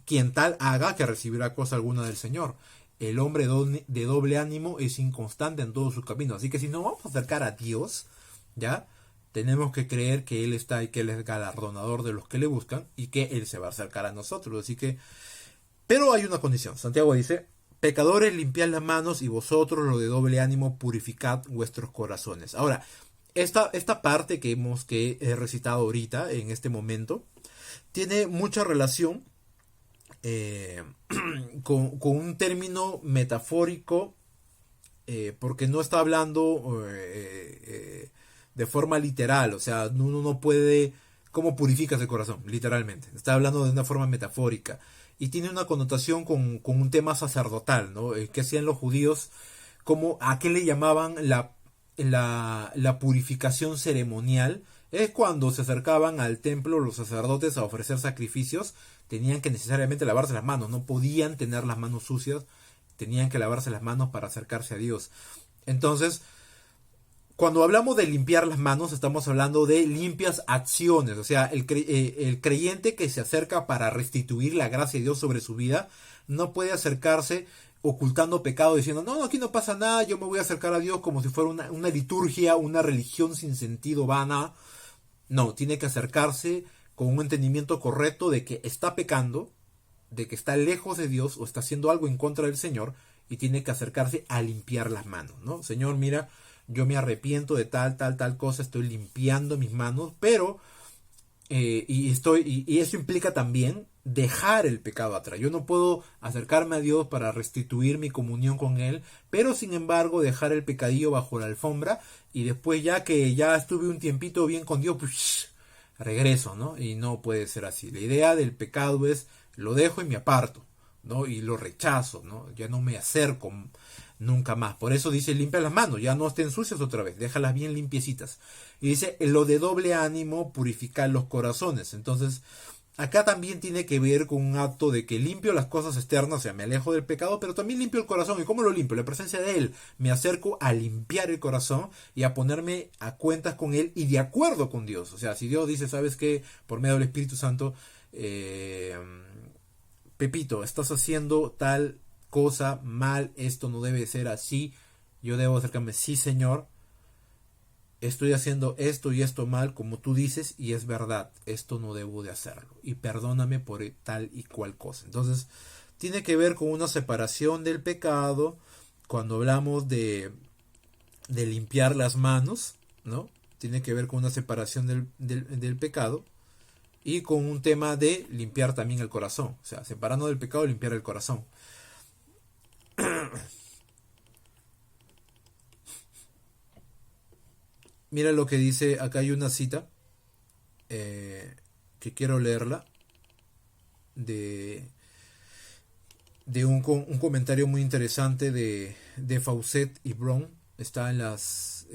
quien tal haga que recibirá cosa alguna del Señor. El hombre de doble ánimo es inconstante en todos sus caminos. Así que si nos vamos a acercar a Dios, ya tenemos que creer que Él está y que Él es galardonador de los que le buscan y que Él se va a acercar a nosotros. Así que, pero hay una condición. Santiago dice, pecadores, limpiad las manos, y vosotros, los de doble ánimo, purificad vuestros corazones. Ahora, esta parte que he recitado ahorita, en este momento, tiene mucha relación con un término metafórico, porque no está hablando de forma literal, o sea, uno no puede, ¿cómo purificas el corazón? Literalmente, está hablando de una forma metafórica, y tiene una connotación con un tema sacerdotal, ¿no? ¿Qué hacían los judíos? ¿A qué le llamaban la purificación ceremonial? Es cuando se acercaban al templo los sacerdotes a ofrecer sacrificios, tenían que necesariamente lavarse las manos, no podían tener las manos sucias, tenían que lavarse las manos para acercarse a Dios. Entonces, cuando hablamos de limpiar las manos, estamos hablando de limpias acciones, o sea, el creyente que se acerca para restituir la gracia de Dios sobre su vida, no puede acercarse ocultando pecado, diciendo, no, aquí no pasa nada, yo me voy a acercar a Dios como si fuera una liturgia, una religión sin sentido, vana. No, tiene que acercarse con un entendimiento correcto de que está pecando, de que está lejos de Dios o está haciendo algo en contra del Señor, y tiene que acercarse a limpiar las manos, ¿no? Señor, mira, yo me arrepiento de tal cosa, estoy limpiando mis manos, pero y eso implica también dejar el pecado atrás. Yo no puedo acercarme a Dios para restituir mi comunión con Él, pero sin embargo dejar el pecadillo bajo la alfombra, y después, ya que ya estuve un tiempito bien con Dios, pues regreso, ¿no? Y no puede ser así. La idea del pecado es, lo dejo y me aparto, ¿no? Y lo rechazo, ¿no? Ya no me acerco nunca más. Por eso dice, limpia las manos, ya no estén sucias otra vez, déjalas bien limpiecitas. Y dice, lo de doble ánimo, purificar los corazones. Entonces, acá también tiene que ver con un acto de que limpio las cosas externas, o sea, me alejo del pecado, pero también limpio el corazón. ¿Y cómo lo limpio? La presencia de Él. Me acerco a limpiar el corazón y a ponerme a cuentas con Él y de acuerdo con Dios. O sea, si Dios dice, ¿sabes qué? Por medio del Espíritu Santo, Pepito, estás haciendo tal cosa mal, esto no debe ser así, yo debo acercarme, sí, Señor, estoy haciendo esto y esto mal, como tú dices, y es verdad, esto no debo de hacerlo, y perdóname por tal y cual cosa. Entonces, tiene que ver con una separación del pecado, cuando hablamos de limpiar las manos, ¿no? Tiene que ver con una separación del pecado, y con un tema de limpiar también el corazón, o sea, separando del pecado, limpiar el corazón. Mira lo que dice, acá hay una cita que quiero leerla de, un comentario muy interesante de Fawcett y Brown. Está en los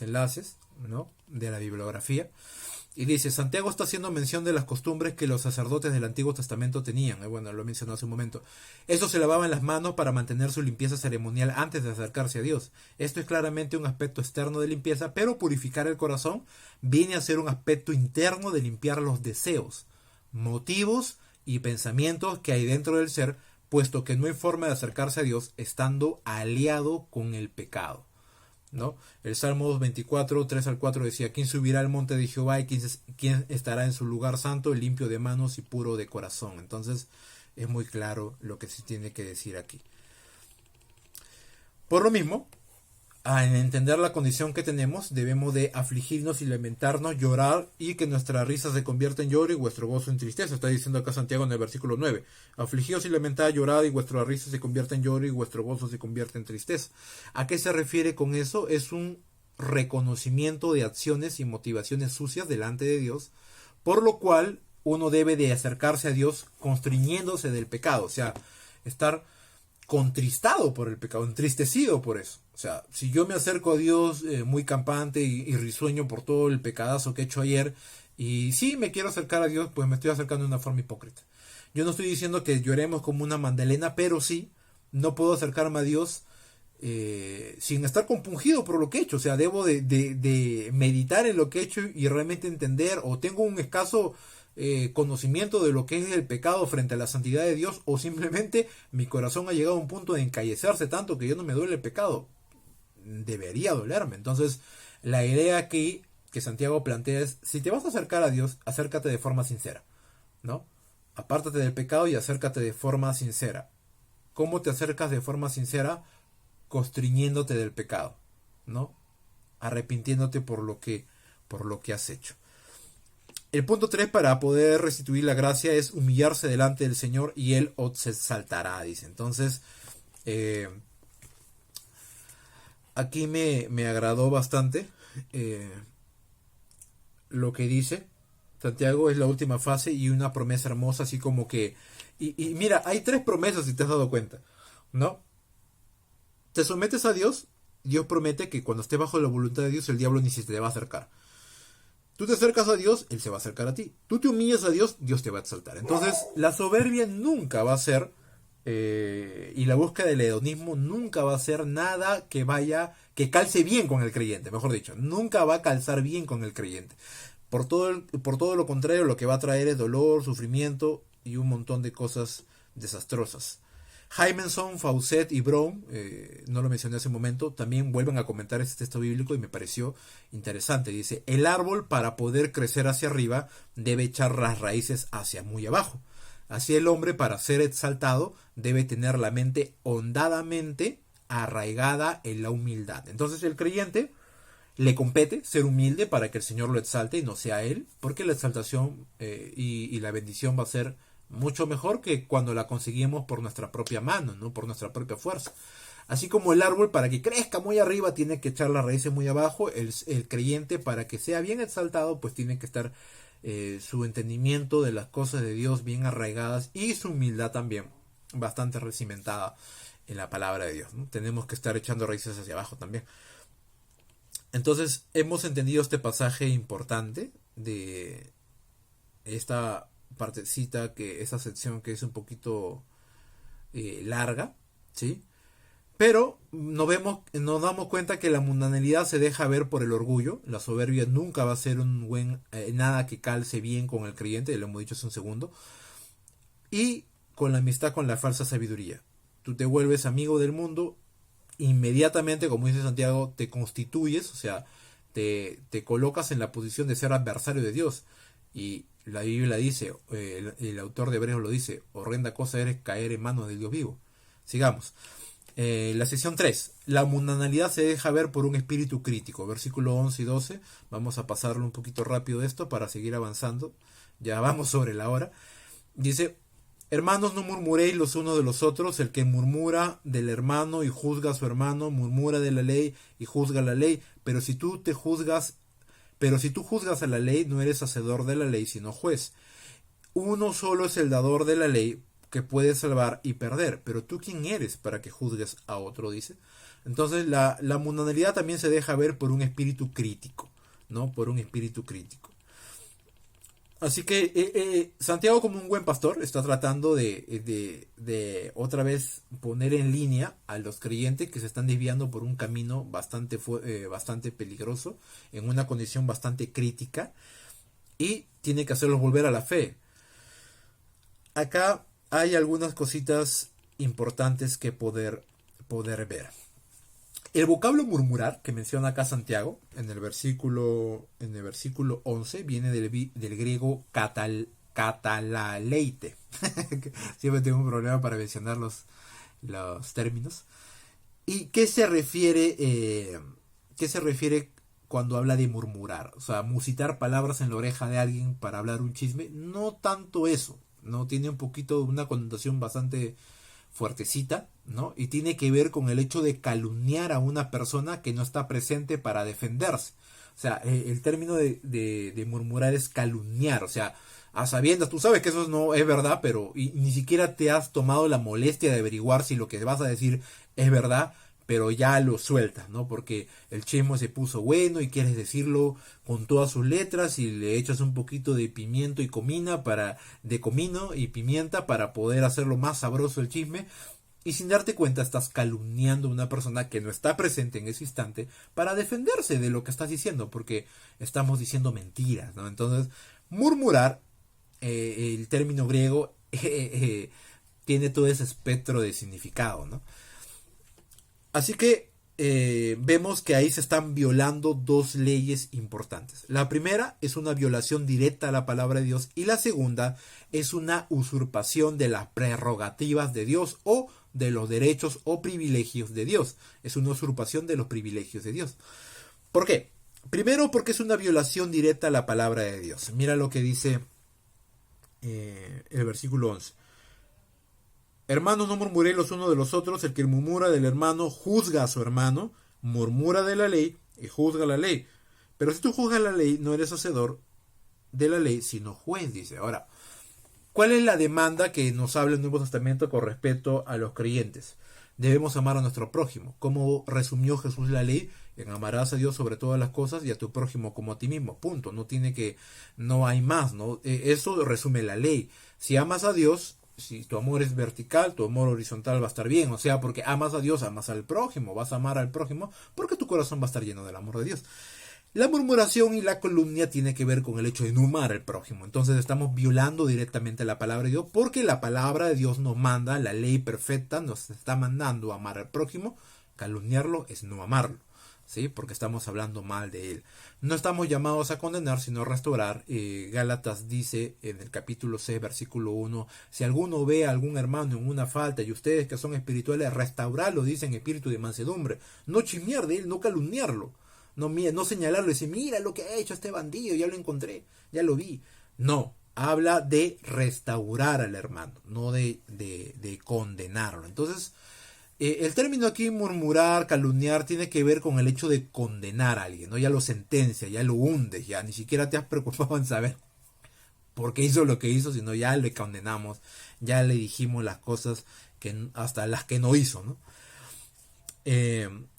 enlaces, ¿no?, de la bibliografía. Y dice, Santiago está haciendo mención de las costumbres que los sacerdotes del Antiguo Testamento tenían. Bueno, lo mencionó hace un momento. Estos se lavaban las manos para mantener su limpieza ceremonial antes de acercarse a Dios. Esto es claramente un aspecto externo de limpieza, pero purificar el corazón viene a ser un aspecto interno de limpiar los deseos, motivos y pensamientos que hay dentro del ser, puesto que no hay forma de acercarse a Dios estando aliado con el pecado, ¿no? El Salmo 24, 3 al 4 decía, ¿quién subirá al monte de Jehová y quién estará en su lugar santo, limpio de manos y puro de corazón? Entonces es muy claro lo que se tiene que decir aquí. Por lo mismo, al entender la condición que tenemos, debemos de afligirnos y lamentarnos, llorar, y que nuestra risa se convierta en lloro y vuestro gozo en tristeza. Está diciendo acá Santiago en el versículo 9. Afligíos y lamentad, llorad, y vuestra risa se convierta en lloro y vuestro gozo se convierta en tristeza. ¿A qué se refiere con eso? Es un reconocimiento de acciones y motivaciones sucias delante de Dios, por lo cual uno debe de acercarse a Dios constriñéndose del pecado, o sea, estar contristado por el pecado, entristecido por eso. O sea, si yo me acerco a Dios muy campante y risueño por todo el pecadazo que he hecho ayer, y sí me quiero acercar a Dios, pues me estoy acercando de una forma hipócrita. Yo no estoy diciendo que lloremos como una Magdalena, pero sí, no puedo acercarme a Dios sin estar compungido por lo que he hecho. O sea, debo de meditar en lo que he hecho y realmente entender, o tengo un escaso conocimiento de lo que es el pecado frente a la santidad de Dios, o simplemente mi corazón ha llegado a un punto de encallecerse tanto que ya no me duele el pecado. Debería dolerme. Entonces, la idea aquí que Santiago plantea es, si te vas a acercar a Dios, acércate de forma sincera, ¿no? Apártate del pecado y acércate de forma sincera. ¿Cómo te acercas de forma sincera? Constriñéndote del pecado, ¿no? Arrepintiéndote por lo que has hecho. El punto 3 para poder restituir la gracia es humillarse delante del Señor y Él os exaltará, dice. Entonces, aquí me agradó bastante lo que dice Santiago. Es la última fase y una promesa hermosa, así como que... Y mira, hay 3 promesas, si te has dado cuenta, ¿no? Te sometes a Dios, Dios promete que cuando estés bajo la voluntad de Dios, el diablo ni se te va a acercar. Tú te acercas a Dios, Él se va a acercar a ti. Tú te humillas a Dios, Dios te va a exaltar. Entonces, la soberbia nunca va a ser, y la búsqueda del hedonismo nunca va a ser nada que calce bien con el creyente, mejor dicho. Nunca va a calzar bien con el creyente. Por todo lo contrario, lo que va a traer es dolor, sufrimiento y un montón de cosas desastrosas. Hymanson, Fawcett y Brown, no lo mencioné hace un momento, también vuelven a comentar este texto bíblico y me pareció interesante. Dice, el árbol para poder crecer hacia arriba debe echar las raíces hacia muy abajo. Así el hombre para ser exaltado debe tener la mente hondadamente arraigada en la humildad. Entonces el creyente le compete ser humilde para que el Señor lo exalte y no sea él, porque la exaltación y la bendición va a ser mucho mejor que cuando la conseguimos por nuestra propia mano, ¿no? Por nuestra propia fuerza. Así como el árbol para que crezca muy arriba tiene que echar las raíces muy abajo, el creyente para que sea bien exaltado pues tiene que estar su entendimiento de las cosas de Dios bien arraigadas y su humildad también bastante recimentada en la palabra de Dios, ¿no? Tenemos que estar echando raíces hacia abajo también. Entonces hemos entendido este pasaje importante de esta partecita, esta sección que es un poquito larga, ¿sí? Pero nos damos cuenta que la mundanalidad se deja ver por el orgullo. La soberbia nunca va a ser un buen nada que calce bien con el creyente, lo hemos dicho hace un segundo. Y con la amistad con la falsa sabiduría. Tú te vuelves amigo del mundo, inmediatamente, como dice Santiago, te constituyes, o sea, te colocas en la posición de ser adversario de Dios. Y la Biblia dice, el autor de Hebreos lo dice, horrenda cosa eres caer en manos del Dios vivo. Sigamos. La sección 3. La mundanalidad se deja ver por un espíritu crítico. Versículo 11 y 12. Vamos a pasarlo un poquito rápido esto para seguir avanzando. Ya vamos sobre la hora. Dice, hermanos, no murmuréis los unos de los otros. El que murmura del hermano y juzga a su hermano, murmura de la ley y juzga la ley. Pero si tú juzgas a la ley, no eres hacedor de la ley, sino juez. Uno solo es el dador de la ley, que puede salvar y perder, pero tú quién eres para que juzgues a otro, dice. Entonces la mundanalidad también se deja ver por un espíritu crítico, ¿no? Por un espíritu crítico. Así que Santiago, como un buen pastor, está tratando de otra vez poner en línea a los creyentes que se están desviando por un camino bastante peligroso, en una condición bastante crítica, y tiene que hacerlos volver a la fe. Acá hay algunas cositas importantes que poder ver. El vocablo murmurar que menciona acá Santiago en el versículo 11 viene del griego catalaleite. Siempre tengo un problema para mencionar los términos. ¿Y qué se refiere cuando habla de murmurar? O sea, musitar palabras en la oreja de alguien para hablar un chisme. No tanto eso, ¿no? Tiene un poquito una connotación bastante fuertecita, ¿no? Y tiene que ver con el hecho de calumniar a una persona que no está presente para defenderse. O sea, el término de murmurar es calumniar, o sea, a sabiendas, tú sabes que eso no es verdad, pero ni siquiera te has tomado la molestia de averiguar si lo que vas a decir es verdad, pero ya lo sueltas, ¿no? Porque el chisme se puso bueno y quieres decirlo con todas sus letras y le echas un poquito de pimiento y comino y pimienta para poder hacerlo más sabroso el chisme. Y sin darte cuenta estás calumniando a una persona que no está presente en ese instante para defenderse de lo que estás diciendo, porque estamos diciendo mentiras, ¿no? Entonces, murmurar, el término griego, tiene todo ese espectro de significado, ¿no? Así que vemos que ahí se están violando dos leyes importantes. La primera es una violación directa a la palabra de Dios y la segunda es una usurpación de las prerrogativas de Dios o de los derechos o privilegios de Dios. Es una usurpación de los privilegios de Dios. ¿Por qué? Primero porque es una violación directa a la palabra de Dios. Mira lo que dice el versículo 11. Hermanos, no murmuréis los unos de los otros. El que murmura del hermano juzga a su hermano, murmura de la ley y juzga la ley. Pero si tú juzgas la ley, no eres hacedor de la ley, sino juez, dice. Ahora, ¿cuál es la demanda que nos habla el Nuevo Testamento con respecto a los creyentes? Debemos amar a nuestro prójimo. ¿Cómo resumió Jesús la ley? En amarás a Dios sobre todas las cosas y a tu prójimo como a ti mismo. Punto. No hay más, ¿no? Eso resume la ley. Si amas a Dios, si tu amor es vertical, tu amor horizontal va a estar bien. O sea, porque amas a Dios, amas al prójimo. Vas a amar al prójimo porque tu corazón va a estar lleno del amor de Dios. La murmuración y la calumnia tiene que ver con el hecho de no amar al prójimo. Entonces estamos violando directamente la palabra de Dios porque la palabra de Dios nos manda, la ley perfecta nos está mandando a amar al prójimo. Calumniarlo es no amarlo, ¿sí? Porque estamos hablando mal de él. No estamos llamados a condenar, sino a restaurar. Gálatas dice en el capítulo 6, versículo 1, si alguno ve a algún hermano en una falta y ustedes que son espirituales, restaurarlo, dice en espíritu de mansedumbre. No chismear de él, no calumniarlo. No señalarlo y decir, mira lo que ha hecho este bandido, ya lo encontré, ya lo vi. No, habla de restaurar al hermano, no de condenarlo. Entonces, el término aquí, murmurar, calumniar, tiene que ver con el hecho de condenar a alguien, ¿no? Ya lo sentencia, ya lo hundes, ya ni siquiera te has preocupado en saber por qué hizo lo que hizo, sino ya le condenamos, ya le dijimos las cosas hasta las que no hizo, ¿no?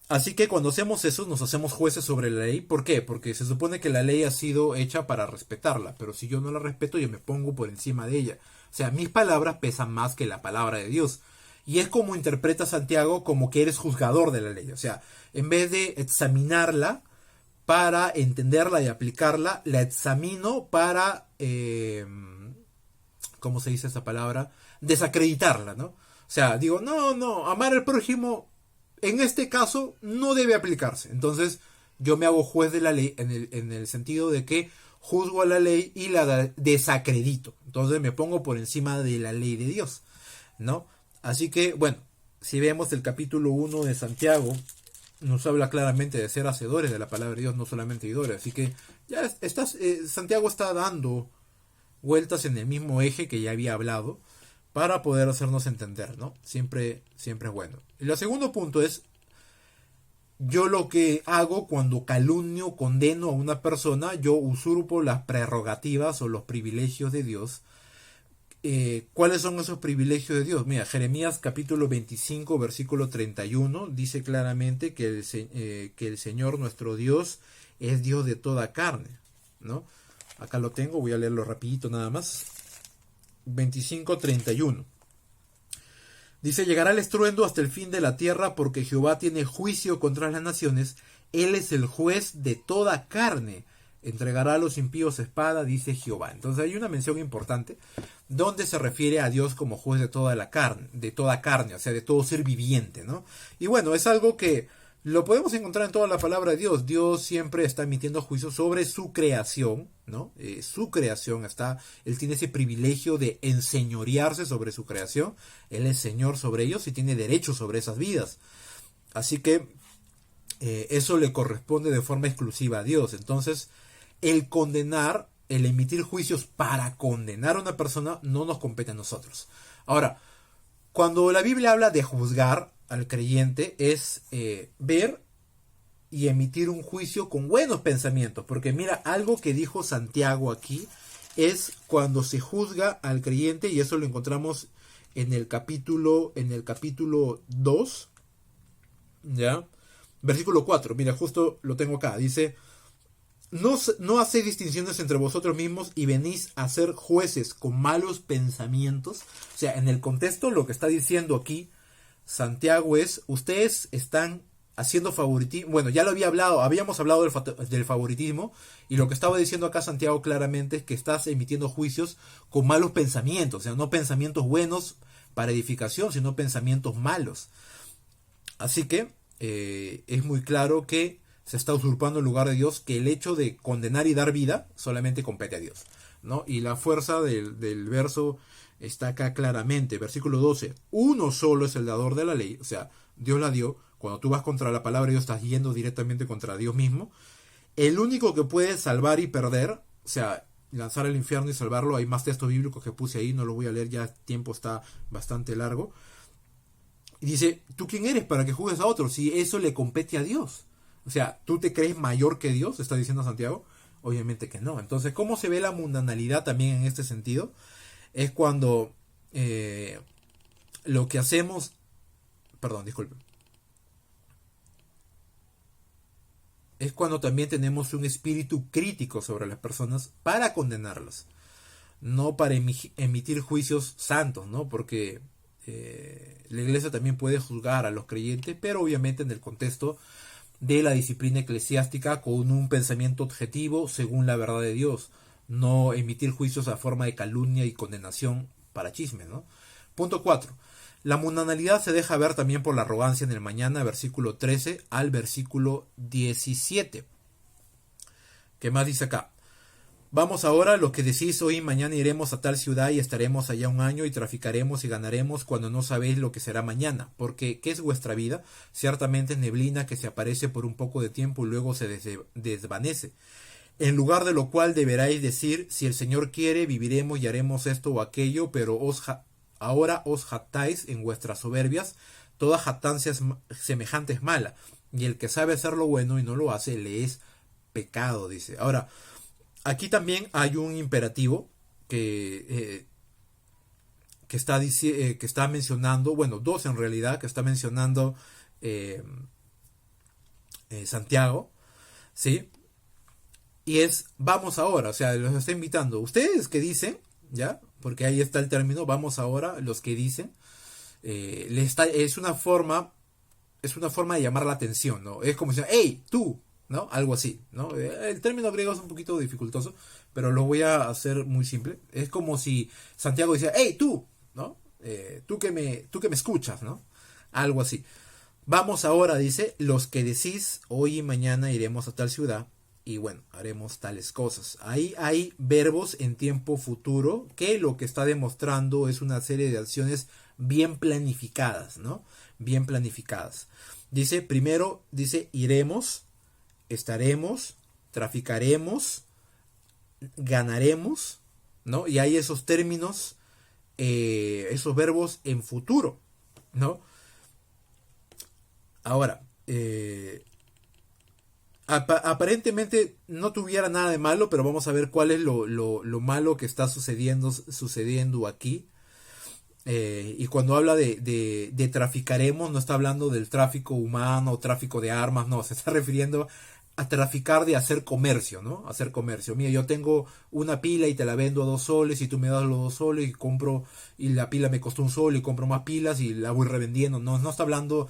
Así que cuando hacemos eso, nos hacemos jueces sobre la ley. ¿Por qué? Porque se supone que la ley ha sido hecha para respetarla, pero si yo no la respeto, yo me pongo por encima de ella. O sea, mis palabras pesan más que la palabra de Dios. Y es como interpreta Santiago como que eres juzgador de la ley. O sea, en vez de examinarla para entenderla y aplicarla, la examino para, ¿cómo se dice esa palabra? Desacreditarla, ¿no? O sea, digo, no, amar al prójimo en este caso no debe aplicarse. Entonces yo me hago juez de la ley en el sentido de que juzgo a la ley y la desacredito. Entonces me pongo por encima de la ley de Dios, ¿no? Así que, bueno, si vemos el capítulo 1 de Santiago, nos habla claramente de ser hacedores de la palabra de Dios, no solamente oidores. Así que ya Santiago está dando vueltas en el mismo eje que ya había hablado para poder hacernos entender, ¿no? Siempre es bueno. Y el segundo punto es, yo lo que hago cuando calumnio, condeno a una persona, yo usurpo las prerrogativas o los privilegios de Dios. ¿Cuáles son esos privilegios de Dios? Mira, Jeremías capítulo 25, versículo 31, dice claramente que el Señor nuestro Dios es Dios de toda carne, ¿no? Acá lo tengo, voy a leerlo rapidito nada más. 25:31. Dice, llegará el estruendo hasta el fin de la tierra porque Jehová tiene juicio contra las naciones, Él es el juez de toda carne, entregará a los impíos espada, dice Jehová. Entonces hay una mención importante donde se refiere a Dios como juez de toda la carne, o sea, de todo ser viviente, ¿no? Y bueno, es algo que lo podemos encontrar en toda la palabra de Dios. Dios siempre está emitiendo juicio sobre su creación, ¿no? Su creación Él tiene ese privilegio de enseñorearse sobre su creación. Él es Señor sobre ellos y tiene derecho sobre esas vidas. Así que eso le corresponde de forma exclusiva a Dios. Entonces, el emitir juicios para condenar a una persona no nos compete a nosotros. Ahora, cuando la Biblia habla de juzgar al creyente es ver y emitir un juicio con buenos pensamientos, porque mira, algo que dijo Santiago aquí es cuando se juzga al creyente, y eso lo encontramos en el capítulo 2, ¿ya? Versículo 4, mira, justo lo tengo acá, dice, no hacéis distinciones entre vosotros mismos y venís a ser jueces con malos pensamientos. O sea, en el contexto lo que está diciendo aquí Santiago es, ustedes están haciendo favoritismo. Bueno, ya lo habíamos hablado del favoritismo, y lo que estaba diciendo acá Santiago claramente es que estás emitiendo juicios con malos pensamientos, o sea, no pensamientos buenos para edificación, sino pensamientos malos. Así que es muy claro que se está usurpando el lugar de Dios, que el hecho de condenar y dar vida solamente compete a Dios, ¿no? Y la fuerza del verso está acá claramente, versículo 12, uno solo es el dador de la ley, o sea, Dios la dio. Cuando tú vas contra la palabra de Dios, estás yendo directamente contra Dios mismo. El único que puede salvar y perder, o sea, lanzar al infierno y salvarlo, hay más textos bíblicos que puse ahí, no lo voy a leer, ya el tiempo está bastante largo. Y dice, ¿tú quién eres para que juzgues a otros? Si eso le compete a Dios. O sea, ¿tú te crees mayor que Dios? Está diciendo Santiago. Obviamente que no. Entonces, ¿cómo se ve la mundanalidad también en este sentido? Es cuando lo que hacemos... Perdón, disculpe. Es cuando también tenemos un espíritu crítico sobre las personas para condenarlas. No para emitir juicios santos, ¿no? Porque la iglesia también puede juzgar a los creyentes, pero obviamente en el contexto de la disciplina eclesiástica con un pensamiento objetivo según la verdad de Dios, no emitir juicios a forma de calumnia y condenación para chisme, ¿no? Punto 4. La mundanalidad se deja ver también por la arrogancia en el mañana, versículo 13 al versículo 17. ¿Qué más dice acá? Vamos ahora, lo que decís hoy, mañana iremos a tal ciudad y estaremos allá un año y traficaremos y ganaremos cuando no sabéis lo que será mañana. Porque, ¿qué es vuestra vida? Ciertamente es neblina que se aparece por un poco de tiempo y luego se desvanece. En lugar de lo cual deberáis decir, si el Señor quiere, viviremos y haremos esto o aquello, pero ahora os jactáis en vuestras soberbias. Toda jactancia semejante es mala, y el que sabe hacer lo bueno y no lo hace, le es pecado, dice. Ahora, aquí también hay un imperativo que está mencionando, bueno, dos en realidad, que está mencionando Santiago, ¿sí? Y es vamos ahora, o sea, los está invitando. Ustedes que dicen, ¿ya? Porque ahí está el término, vamos ahora, los que dicen, es una forma de llamar la atención, ¿no? Es como si, hey, tú, ¿no? Algo así, ¿no? El término griego es un poquito dificultoso, pero lo voy a hacer muy simple. Es como si Santiago decía, hey, tú, ¿no? Tú que me escuchas, ¿no? Algo así. Vamos ahora, dice, los que decís, hoy y mañana iremos a tal ciudad y bueno, haremos tales cosas. Ahí hay verbos en tiempo futuro que lo que está demostrando es una serie de acciones bien planificadas, ¿no? Bien planificadas. Dice, primero, dice, iremos, estaremos, traficaremos, ganaremos, ¿no? Y hay esos términos, esos verbos en futuro, ¿no? Ahora, aparentemente no tuviera nada de malo, pero vamos a ver cuál es lo malo que está sucediendo aquí. Y cuando habla de traficaremos, no está hablando del tráfico humano o tráfico de armas, no, se está refiriendo a traficar de hacer comercio, ¿no? Hacer comercio. Mira, yo tengo una pila y te la vendo a 2 soles y tú me das los 2 soles y compro y la pila me costó 1 sol y compro más pilas y la voy revendiendo. No, no está hablando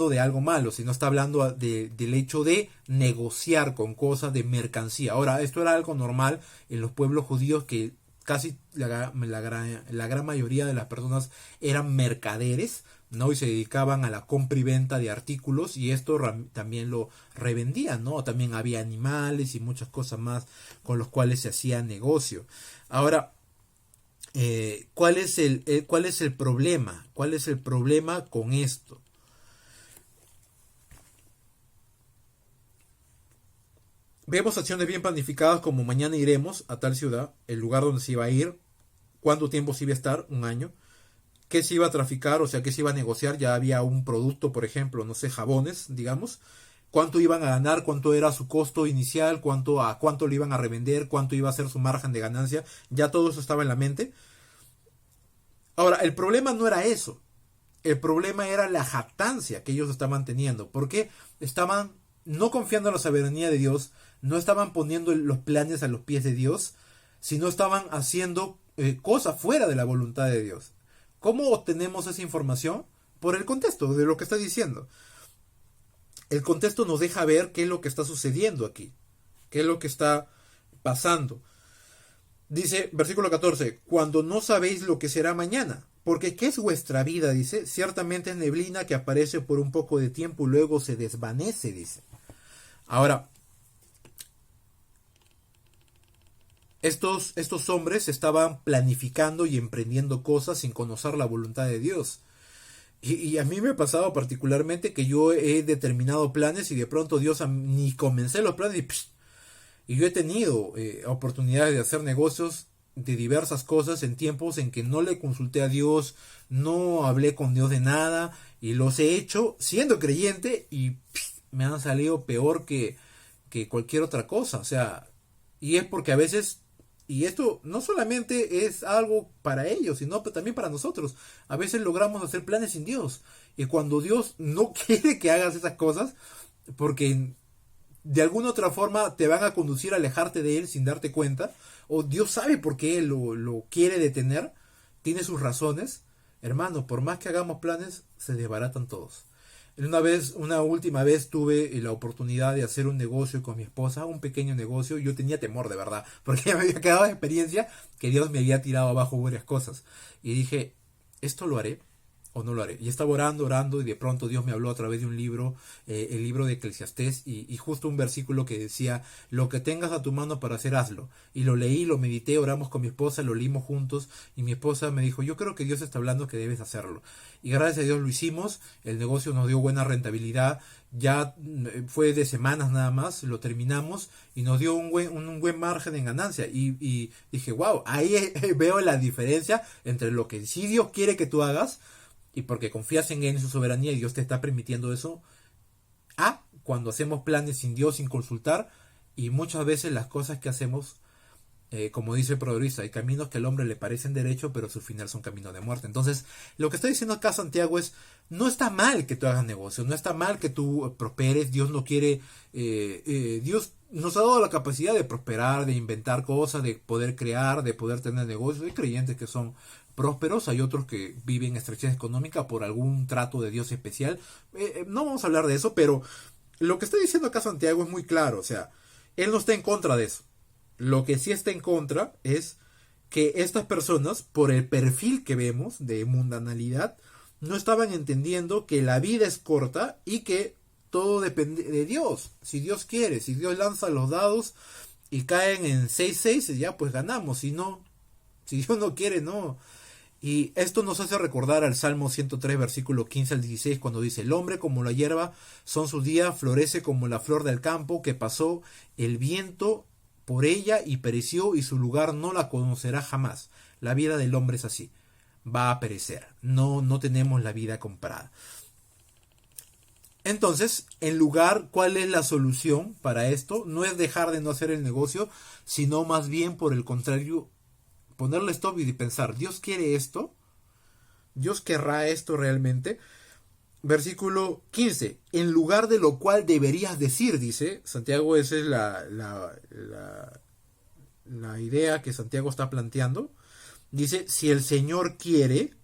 de algo malo, sino está hablando del hecho de negociar con cosas de mercancía. Ahora, esto era algo normal en los pueblos judíos que casi la gran mayoría de las personas eran mercaderes, ¿no? Y se dedicaban a la compra y venta de artículos y esto también lo revendían, ¿no? También había animales y muchas cosas más con los cuales se hacía negocio. Ahora, ¿cuál es el problema? ¿Cuál es el problema con esto? Vemos acciones bien planificadas como mañana iremos a tal ciudad, el lugar donde se iba a ir, cuánto tiempo se iba a estar, 1 año, qué se iba a traficar, o sea, qué se iba a negociar, ya había un producto, por ejemplo, no sé, jabones, digamos, cuánto iban a ganar, cuánto era su costo inicial, cuánto le iban a revender, cuánto iba a ser su margen de ganancia, ya todo eso estaba en la mente. Ahora, el problema no era eso, el problema era la jactancia que ellos estaban teniendo, porque estaban no confiando en la soberanía de Dios, no estaban poniendo los planes a los pies de Dios, sino estaban haciendo cosas fuera de la voluntad de Dios. ¿Cómo obtenemos esa información? Por el contexto de lo que está diciendo. El contexto nos deja ver qué es lo que está sucediendo aquí, qué es lo que está pasando. Dice, versículo 14, cuando no sabéis lo que será mañana, porque ¿qué es vuestra vida? Dice, ciertamente es neblina que aparece por un poco de tiempo y luego se desvanece, dice. Ahora, estos hombres estaban planificando y emprendiendo cosas sin conocer la voluntad de Dios. Y a mí me ha pasado particularmente que yo he determinado planes y de pronto Dios ni comencé los planes y yo he tenido oportunidades de hacer negocios de diversas cosas en tiempos en que no le consulté a Dios, no hablé con Dios de nada y los he hecho siendo creyente y me han salido peor que cualquier otra cosa. O sea, y es porque a veces, y esto no solamente es algo para ellos, sino también para nosotros. A veces logramos hacer planes sin Dios. Y cuando Dios no quiere que hagas esas cosas, porque de alguna otra forma te van a conducir a alejarte de Él sin darte cuenta, o Dios sabe por qué Él lo quiere detener, tiene sus razones, hermano, por más que hagamos planes, se desbaratan todos. Una última vez tuve la oportunidad de hacer un negocio con mi esposa, un pequeño negocio. Yo tenía temor de verdad, porque ya me había quedado de experiencia que Dios me había tirado abajo varias cosas. Y dije, ¿esto lo haré o no lo haré? Y estaba orando y de pronto Dios me habló a través de un libro, el libro de Eclesiastés, y justo un versículo que decía, lo que tengas a tu mano para hacer, hazlo. Y lo leí, lo medité, oramos con mi esposa, lo leímos juntos, y mi esposa me dijo, yo creo que Dios está hablando que debes hacerlo. Y gracias a Dios lo hicimos, el negocio nos dio buena rentabilidad, ya fue de semanas nada más, lo terminamos y nos dio un buen margen en ganancia. Y dije, wow, ahí veo la diferencia entre lo que sí Dios quiere que tú hagas y porque confías en Él, en su soberanía y Dios te está permitiendo eso, cuando hacemos planes sin Dios, sin consultar, y muchas veces las cosas que hacemos como dice el proverbista, hay caminos que al hombre le parecen derecho, pero su final son caminos de muerte. Entonces, lo que está diciendo acá Santiago es, no está mal que tú hagas negocio, no está mal que tú prosperes, Dios no quiere, Dios nos ha dado la capacidad de prosperar, de inventar cosas, de poder crear, de poder tener negocios. Hay creyentes que son prósperos, hay otros que viven estrechez económica por algún trato de Dios especial. No vamos a hablar de eso, pero lo que está diciendo acá Santiago es muy claro, o sea, él no está en contra de eso. Lo que sí está en contra es que estas personas, por el perfil que vemos de mundanalidad, no estaban entendiendo que la vida es corta y que todo depende de Dios. Si Dios quiere, si Dios lanza los dados y caen en 6-6, ya pues ganamos. Si no, si Dios no quiere, no. Y esto nos hace recordar al Salmo 103, versículo 15 al 16, cuando dice, el hombre como la hierba son sus días, florece como la flor del campo, que pasó el viento por ella y pereció, y su lugar no la conocerá jamás. La vida del hombre es así, va a perecer, no tenemos la vida comprada. Entonces, en lugar, ¿cuál es la solución para esto? No es dejar de no hacer el negocio, sino más bien, por el contrario, ponerle stop y pensar, ¿Dios quiere esto? ¿Dios querrá esto realmente? Versículo 15, en lugar de lo cual deberías decir, dice Santiago, esa es la idea que Santiago está planteando. Dice, si el Señor quiere,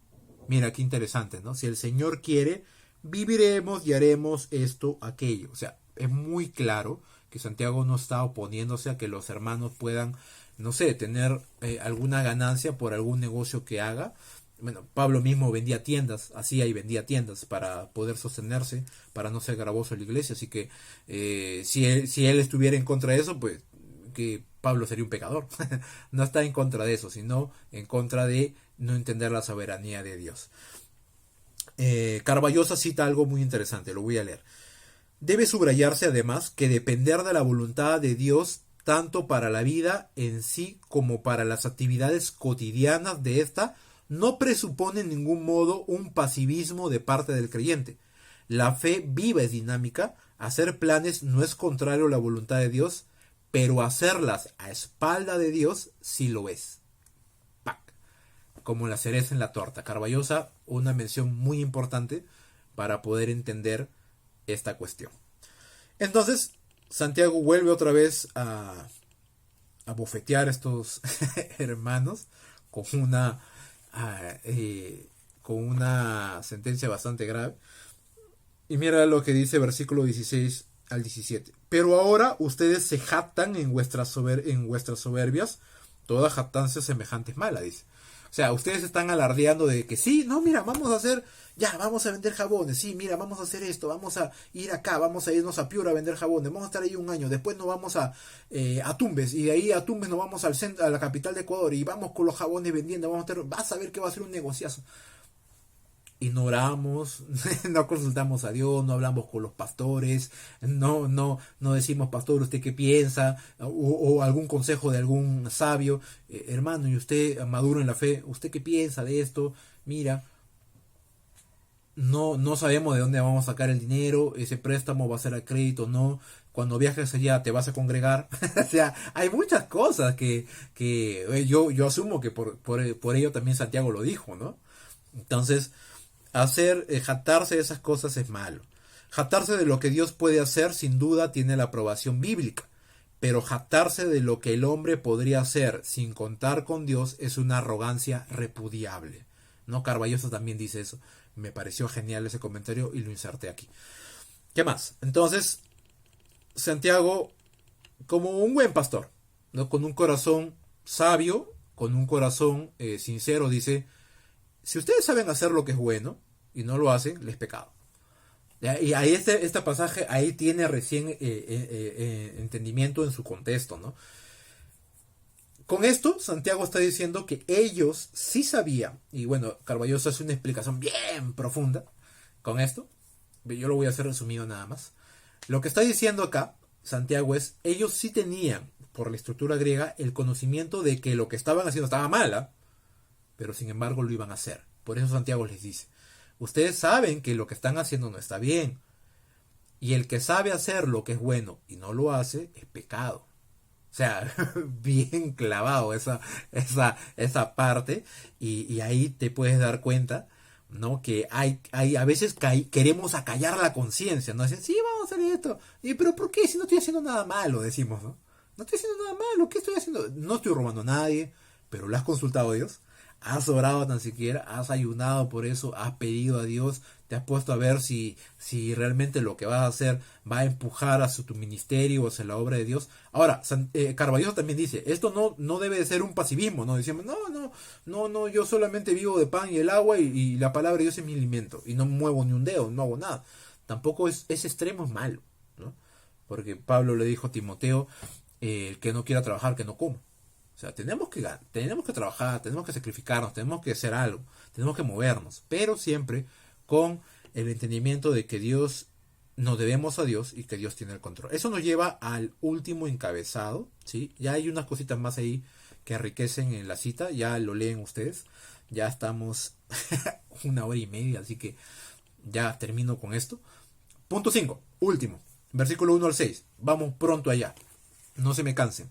mira qué interesante, ¿no? Si el Señor quiere, viviremos y haremos esto, aquello. O sea, es muy claro que Santiago no está oponiéndose a que los hermanos puedan, no sé, tener alguna ganancia por algún negocio que haga. Bueno, Pablo mismo vendía tiendas, hacía y vendía tiendas para poder sostenerse, para no ser gravoso en la iglesia. Así que si él estuviera en contra de eso, pues que Pablo sería un pecador. No está en contra de eso, sino en contra de no entender la soberanía de Dios. Carballosa cita algo muy interesante, lo voy a leer. Debe subrayarse además que depender de la voluntad de Dios tanto para la vida en sí como para las actividades cotidianas de esta no presupone en ningún modo un pasivismo de parte del creyente. La fe viva es dinámica, hacer planes no es contrario a la voluntad de Dios, pero hacerlas a espalda de Dios sí lo es. ¡Pac! Como la cereza en la torta. Carballosa, una mención muy importante para poder entender esta cuestión. Entonces, Santiago vuelve otra vez a bofetear a estos hermanos con con una sentencia bastante grave. Y mira lo que dice versículo 16 al 17. Pero ahora ustedes se jactan en vuestras soberbias, toda jactancia semejante es mala, dice. O sea, ustedes están alardeando de que sí, no, mira, vamos a hacer, ya, vamos a vender jabones, sí, mira, vamos a hacer esto, vamos a ir acá, vamos a irnos a Piura a vender jabones, vamos a estar ahí un año, después nos vamos a Tumbes, y de ahí a Tumbes nos vamos al centro, a la capital de Ecuador, y vamos con los jabones vendiendo, vas a ver que va a ser un negociazo. Ignoramos, no consultamos a Dios, no hablamos con los pastores, no decimos, pastor, ¿usted qué piensa? O algún consejo de algún sabio, hermano, y usted maduro en la fe, ¿usted qué piensa de esto? Mira, no sabemos de dónde vamos a sacar el dinero, ese préstamo va a ser a crédito, no, cuando viajes allá te vas a congregar. O sea, hay muchas cosas que yo asumo que por ello también Santiago lo dijo, ¿no? Entonces, jactarse de esas cosas es malo. Jactarse de lo que Dios puede hacer sin duda tiene la aprobación bíblica, pero jactarse de lo que el hombre podría hacer sin contar con Dios es una arrogancia repudiable. No, Carballosa también dice eso. Me pareció genial ese comentario y lo inserté aquí. ¿Qué más? Entonces, Santiago, como un buen pastor, ¿no? Con un corazón sabio, con un corazón sincero, dice: si ustedes saben hacer lo que es bueno y no lo hacen, les pecado. ¿Ya? Y ahí este pasaje ahí tiene recién entendimiento en su contexto, ¿no? Con esto, Santiago está diciendo que ellos sí sabían, y bueno, Carballosa hace una explicación bien profunda con esto, yo lo voy a hacer resumido nada más. Lo que está diciendo acá Santiago es, ellos sí tenían, por la estructura griega, el conocimiento de que lo que estaban haciendo estaba mal, pero sin embargo lo iban a hacer. Por eso Santiago les dice, ustedes saben que lo que están haciendo no está bien, y el que sabe hacer lo que es bueno y no lo hace, es pecado. O sea, bien clavado esa parte. Y ahí te puedes dar cuenta, ¿no? Que hay a veces queremos acallar la conciencia, ¿no? Dicen, sí, vamos a hacer esto. Y, pero ¿por qué? Si no estoy haciendo nada malo, decimos, ¿no? No estoy haciendo nada malo, ¿qué estoy haciendo? No estoy robando a nadie, pero ¿lo has consultado a Dios? ¿Has orado tan siquiera? ¿Has ayunado por eso? ¿Has pedido a Dios? ¿Te has puesto a ver si realmente lo que vas a hacer va a empujar hacia tu ministerio o hacia la obra de Dios? Ahora, Carballo también dice, esto no debe de ser un pasivismo, ¿no? Decimos, no, yo solamente vivo de pan y el agua y la palabra de Dios es mi alimento y no muevo ni un dedo, no hago nada. Tampoco ese extremo es malo, ¿no? Porque Pablo le dijo a Timoteo, el que no quiera trabajar, que no coma. O sea, tenemos que trabajar, tenemos que sacrificarnos, tenemos que hacer algo, tenemos que movernos, pero siempre con el entendimiento de que Dios, nos debemos a Dios y que Dios tiene el control. Eso nos lleva al último encabezado, ¿sí? Ya hay unas cositas más ahí que enriquecen en la cita, ya lo leen ustedes, ya estamos 1 hora y media, así que ya termino con esto. Punto 5, último, versículo 1 al 6, vamos pronto allá, no se me cansen.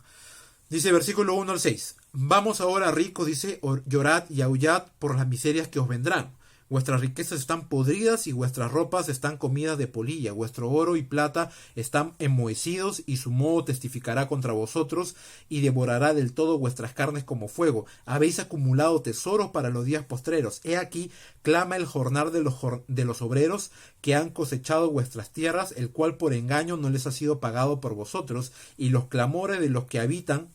Dice versículo 1 al 6. Vamos ahora, ricos, dice, llorad y aullad por las miserias que os vendrán. Vuestras riquezas están podridas y vuestras ropas están comidas de polilla. Vuestro oro y plata están enmohecidos y su moho testificará contra vosotros y devorará del todo vuestras carnes como fuego. Habéis acumulado tesoros para los días postreros. He aquí, clama el jornal de los obreros que han cosechado vuestras tierras, el cual por engaño no les ha sido pagado por vosotros, y los clamores de los que habían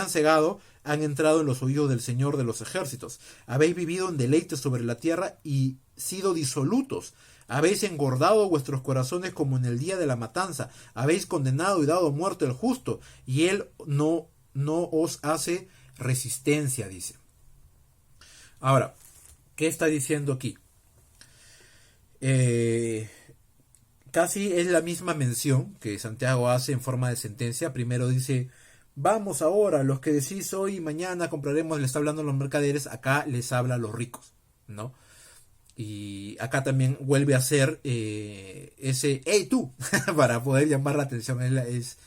cegado, han entrado en los oídos del Señor de los ejércitos. Habéis vivido en deleite sobre la tierra y sido disolutos. Habéis engordado vuestros corazones como en el día de la matanza. Habéis condenado y dado muerte al justo, y él no os hace resistencia, dice. Ahora, ¿qué está diciendo aquí? Casi es la misma mención que Santiago hace en forma de sentencia. Primero dice, vamos ahora, los que decís hoy y mañana compraremos, le está hablando a los mercaderes, acá les habla a los ricos, ¿no? Y acá también vuelve a ser ese, hey tú, para poder llamar la atención, es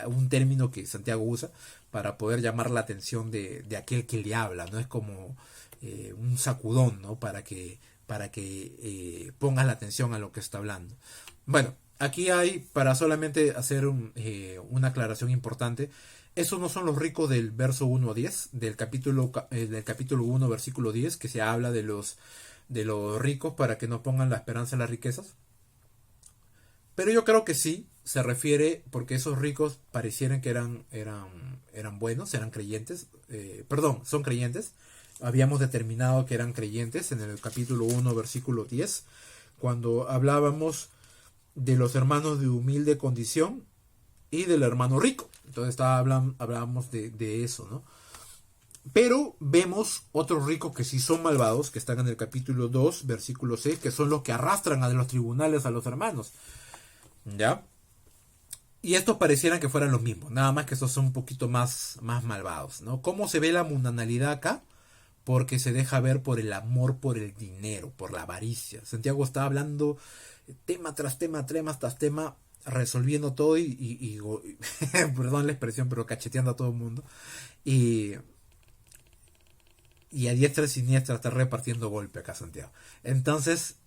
un término que Santiago usa para poder llamar la atención de aquel que le habla, ¿no? Es como un sacudón, ¿no? Para que pongas la atención a lo que está hablando. Bueno, aquí hay, para solamente hacer una aclaración importante, esos no son los ricos del verso 1 a 10, del capítulo 1, versículo 10, que se habla de los ricos para que no pongan la esperanza en las riquezas. Pero yo creo que sí, se refiere, porque esos ricos parecieran que eran buenos, eran creyentes, son creyentes. Habíamos determinado que eran creyentes en el capítulo 1, versículo 10, cuando hablábamos de los hermanos de humilde condición y del hermano rico. Entonces hablábamos de eso, ¿no? Pero vemos otros ricos que sí son malvados, que están en el capítulo 2, versículo 6, que son los que arrastran a los tribunales a los hermanos. ¿Ya? Y estos parecieran que fueran los mismos, nada más que estos son un poquito más malvados, ¿no? ¿Cómo se ve la mundanalidad acá? Porque se deja ver por el amor, por el dinero, por la avaricia. Santiago está hablando tema tras tema, resolviendo todo y perdón la expresión, pero cacheteando a todo el mundo. Y a diestra y siniestra está repartiendo golpe acá Santiago. Entonces,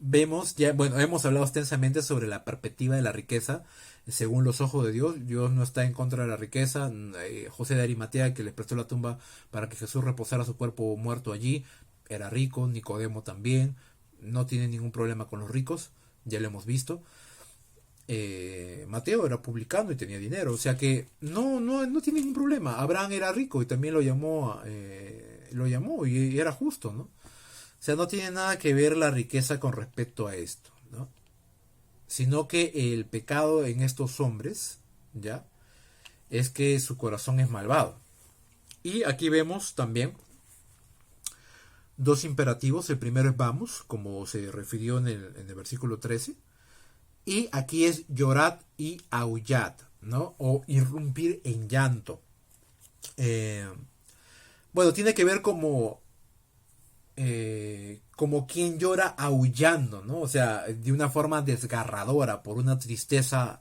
vemos, hemos hablado extensamente sobre la perspectiva de la riqueza según los ojos de Dios. Dios no está en contra de la riqueza. José de Arimatea, que les prestó la tumba para que Jesús reposara su cuerpo muerto allí, era rico. Nicodemo también, no tiene ningún problema con los ricos, ya lo hemos visto. Mateo era publicano y tenía dinero, o sea que no tiene ningún problema. Abraham era rico y también lo llamó y era justo, ¿no? O sea, no tiene nada que ver la riqueza con respecto a esto, ¿no? Sino que el pecado en estos hombres, ¿ya? Es que su corazón es malvado. Y aquí vemos también dos imperativos. El primero es vamos, como se refirió en el versículo 13. Y aquí es llorad y aullad, ¿no? O irrumpir en llanto. Bueno, tiene que ver como quien llora aullando, ¿no? O sea, de una forma desgarradora, por una tristeza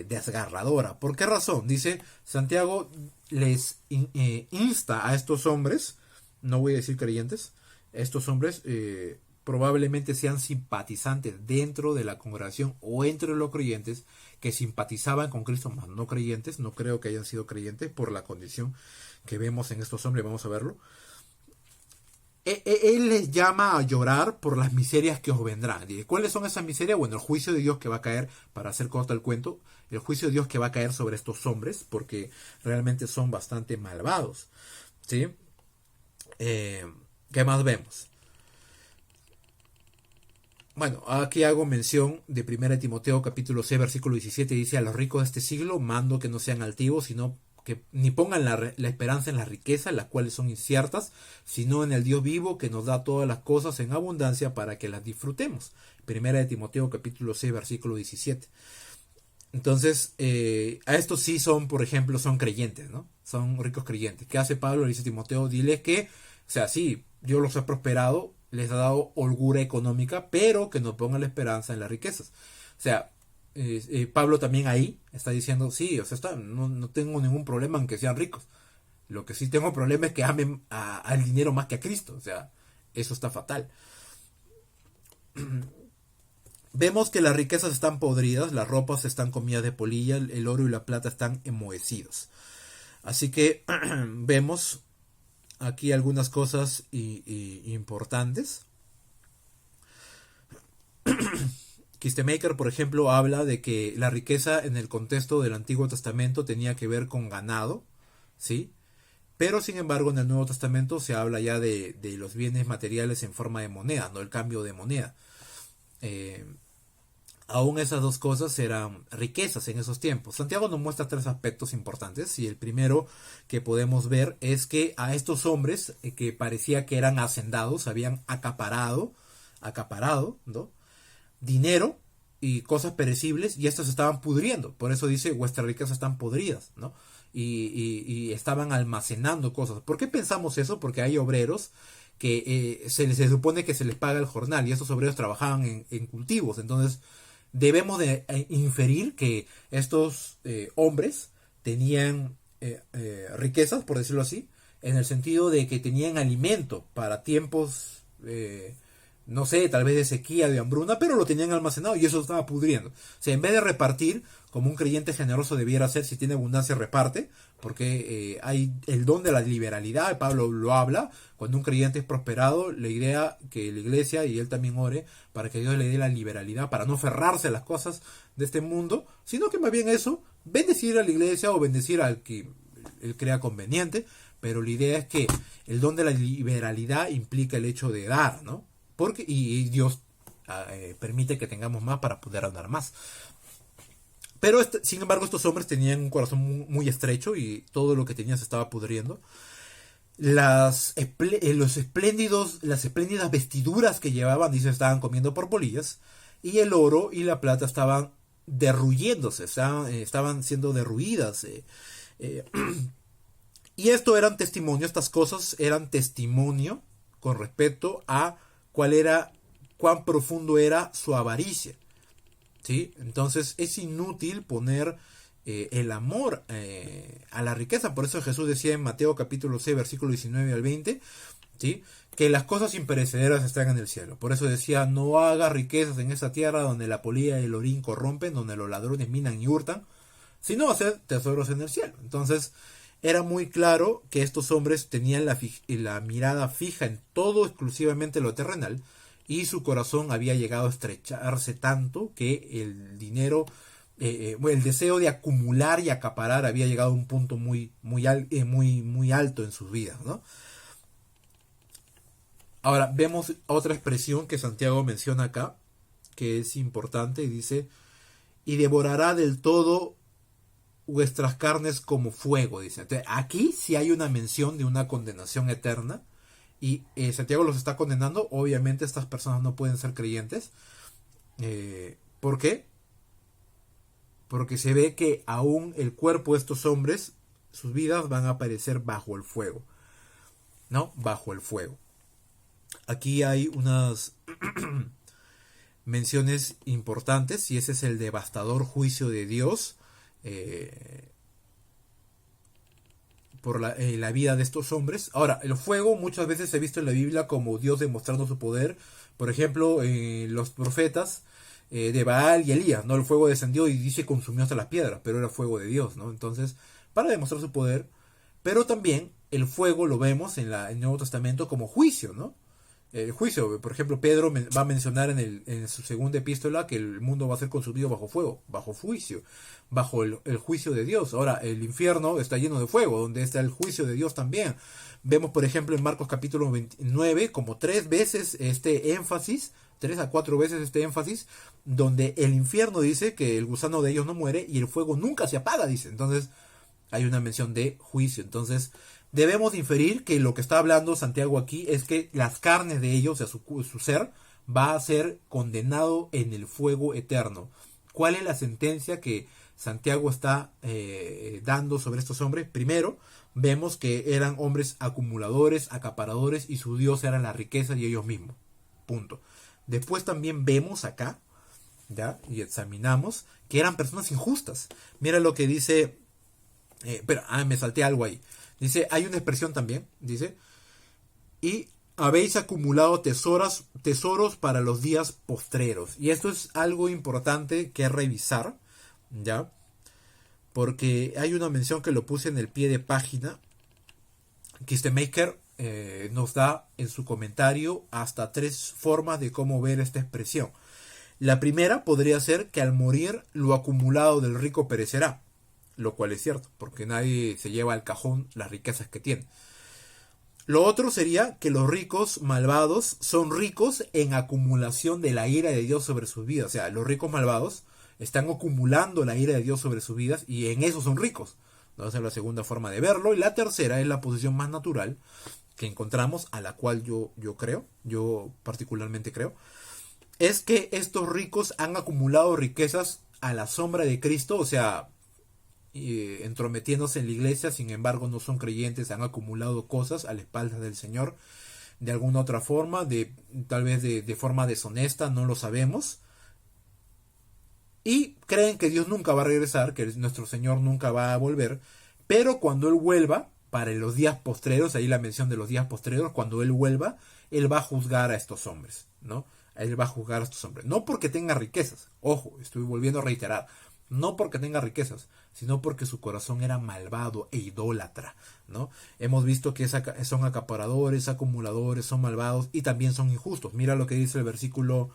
desgarradora. ¿Por qué razón? Dice, Santiago les insta a estos hombres, no voy a decir creyentes, estos hombres probablemente sean simpatizantes dentro de la congregación o entre los creyentes que simpatizaban con Cristo, más no creyentes, no creo que hayan sido creyentes por la condición que vemos en estos hombres, vamos a verlo. Él les llama a llorar por las miserias que os vendrán. ¿Cuáles son esas miserias? Bueno, el juicio de Dios que va a caer, para hacer corto el cuento, el juicio de Dios que va a caer sobre estos hombres, porque realmente son bastante malvados. ¿Sí? ¿Qué más vemos? Bueno, aquí hago mención de 1 Timoteo capítulo 6 versículo 17, dice: a los ricos de este siglo mando que no sean altivos, sino que ni pongan la esperanza en las riquezas, las cuales son inciertas, sino en el Dios vivo que nos da todas las cosas en abundancia para que las disfrutemos. 1 Timoteo capítulo 6 versículo 17. Entonces, a estos sí son, por ejemplo, son creyentes, ¿no? Son ricos creyentes. ¿Qué hace Pablo? Le dice a Timoteo, dile que, o sea, sí, Dios los ha prosperado, les ha dado holgura económica, pero que no pongan la esperanza en las riquezas. O sea, Pablo también ahí está diciendo, sí, o sea, no tengo ningún problema en que sean ricos. Lo que sí tengo problema es que amen al dinero más que a Cristo. O sea, eso está fatal. Vemos que las riquezas están podridas, las ropas están comidas de polilla, el oro y la plata están enmohecidos. Así que vemos aquí algunas cosas importantes. Kistemaker, por ejemplo, habla de que la riqueza en el contexto del Antiguo Testamento tenía que ver con ganado, ¿sí? Pero, sin embargo, en el Nuevo Testamento se habla ya de los bienes materiales en forma de moneda, no el cambio de moneda. Aún esas dos cosas eran riquezas en esos tiempos. Santiago nos muestra tres aspectos importantes, y el primero que podemos ver es que a estos hombres que parecía que eran hacendados, habían acaparado, ¿no?, dinero y cosas perecibles, y estas estaban pudriendo. Por eso dice, vuestras riquezas están podridas, ¿no? Y estaban almacenando cosas. ¿Por qué pensamos eso? Porque hay obreros que se supone que se les paga el jornal, y estos obreros trabajaban en cultivos. Entonces debemos de inferir que estos hombres tenían riquezas, por decirlo así, en el sentido de que tenían alimento para tiempos, no sé, tal vez de sequía, de hambruna, pero lo tenían almacenado y eso estaba pudriendo. O sea, en vez de repartir, como un creyente generoso debiera hacer, si tiene abundancia reparte, porque hay el don de la liberalidad, Pablo lo habla. Cuando un creyente es prosperado, la idea que la iglesia y él también ore para que Dios le dé la liberalidad, para no aferrarse a las cosas de este mundo, sino que más bien eso, bendecir a la iglesia o bendecir al que él crea conveniente. Pero la idea es que el don de la liberalidad implica el hecho de dar, ¿no? Porque y Dios permite que tengamos más para poder dar más. Pero sin embargo, estos hombres tenían un corazón muy estrecho y todo lo que tenían se estaba pudriendo. Las espléndidas vestiduras que llevaban, dice, estaban comiendo por polillas, y el oro y la plata estaban derruyéndose, estaban siendo derruidas. Y esto eran testimonio, estas cosas eran testimonio con respecto a cuán profundo era su avaricia. ¿Sí? Entonces es inútil poner el amor a la riqueza. Por eso Jesús decía en Mateo capítulo 6 versículo 19 al 20, ¿sí?, que las cosas imperecederas están en el cielo. Por eso decía, no hagas riquezas en esa tierra donde la polilla y el orín corrompen, donde los ladrones minan y hurtan, sino hacer tesoros en el cielo. Entonces era muy claro que estos hombres tenían la mirada fija en todo exclusivamente lo terrenal, y su corazón había llegado a estrecharse tanto que el dinero, el deseo de acumular y acaparar había llegado a un punto muy alto en sus vidas, ¿no? Ahora vemos otra expresión que Santiago menciona acá, que es importante, y dice, y devorará del todo vuestras carnes como fuego, dice. Entonces, aquí sí hay una mención de una condenación eterna. Y Santiago los está condenando. Obviamente estas personas no pueden ser creyentes. ¿Por qué? Porque se ve que aún el cuerpo de estos hombres, sus vidas van a perecer bajo el fuego. ¿No? Bajo el fuego. Aquí hay menciones importantes, y ese es el devastador juicio de Dios por la vida de estos hombres. Ahora, el fuego muchas veces se ha visto en la Biblia como Dios demostrando su poder. Por ejemplo, los profetas de Baal y Elías, ¿no? El fuego descendió y dice consumió hasta las piedras, pero era fuego de Dios, ¿no? Entonces, para demostrar su poder, pero también el fuego lo vemos en el Nuevo Testamento como juicio, ¿no? El juicio, por ejemplo, Pedro va a mencionar en su segunda epístola que el mundo va a ser consumido bajo fuego, bajo juicio, bajo el juicio de Dios. Ahora, el infierno está lleno de fuego, donde está el juicio de Dios también. Vemos, por ejemplo, en Marcos capítulo 29, como 3 veces este énfasis, 3 a 4 veces este énfasis, donde el infierno dice que el gusano de ellos no muere y el fuego nunca se apaga, dice. Entonces, hay una mención de juicio. Entonces, debemos inferir que lo que está hablando Santiago aquí es que las carnes de ellos, o sea, su ser, va a ser condenado en el fuego eterno. ¿Cuál es la sentencia que Santiago está dando sobre estos hombres? Primero, vemos que eran hombres acumuladores, acaparadores, y su Dios era la riqueza y ellos mismos. Punto. Después también vemos acá, ¿ya? Y examinamos que eran personas injustas. Mira lo que dice... me salté algo ahí. Dice, hay una expresión también, dice, y habéis acumulado tesoros para los días postreros. Y esto es algo importante que revisar, ¿ya? Porque hay una mención que lo puse en el pie de página. Kistemaker nos da en su comentario hasta 3 formas de cómo ver esta expresión. La primera podría ser que al morir lo acumulado del rico perecerá. Lo cual es cierto, porque nadie se lleva al cajón las riquezas que tiene. Lo otro sería que los ricos malvados son ricos en acumulación de la ira de Dios sobre sus vidas. O sea, los ricos malvados están acumulando la ira de Dios sobre sus vidas y en eso son ricos. Esa es la segunda forma de verlo. Y la tercera es la posición más natural que encontramos, a la cual yo particularmente creo, es que estos ricos han acumulado riquezas a la sombra de Cristo, o sea, entrometiéndose en la iglesia, sin embargo no son creyentes, han acumulado cosas a la espalda del Señor de alguna otra forma, tal vez de forma deshonesta, no lo sabemos, y creen que Dios nunca va a regresar, que nuestro Señor nunca va a volver, pero cuando Él vuelva, para los días postreros, ahí la mención de los días postreros, cuando Él vuelva, Él va a juzgar a estos hombres, ¿no? Él va a juzgar a estos hombres, no porque tenga riquezas, ojo, estoy volviendo a reiterar, no porque tenga riquezas, sino porque su corazón era malvado e idólatra, ¿no? Hemos visto que son acaparadores, acumuladores, son malvados y también son injustos. Mira lo que dice el versículo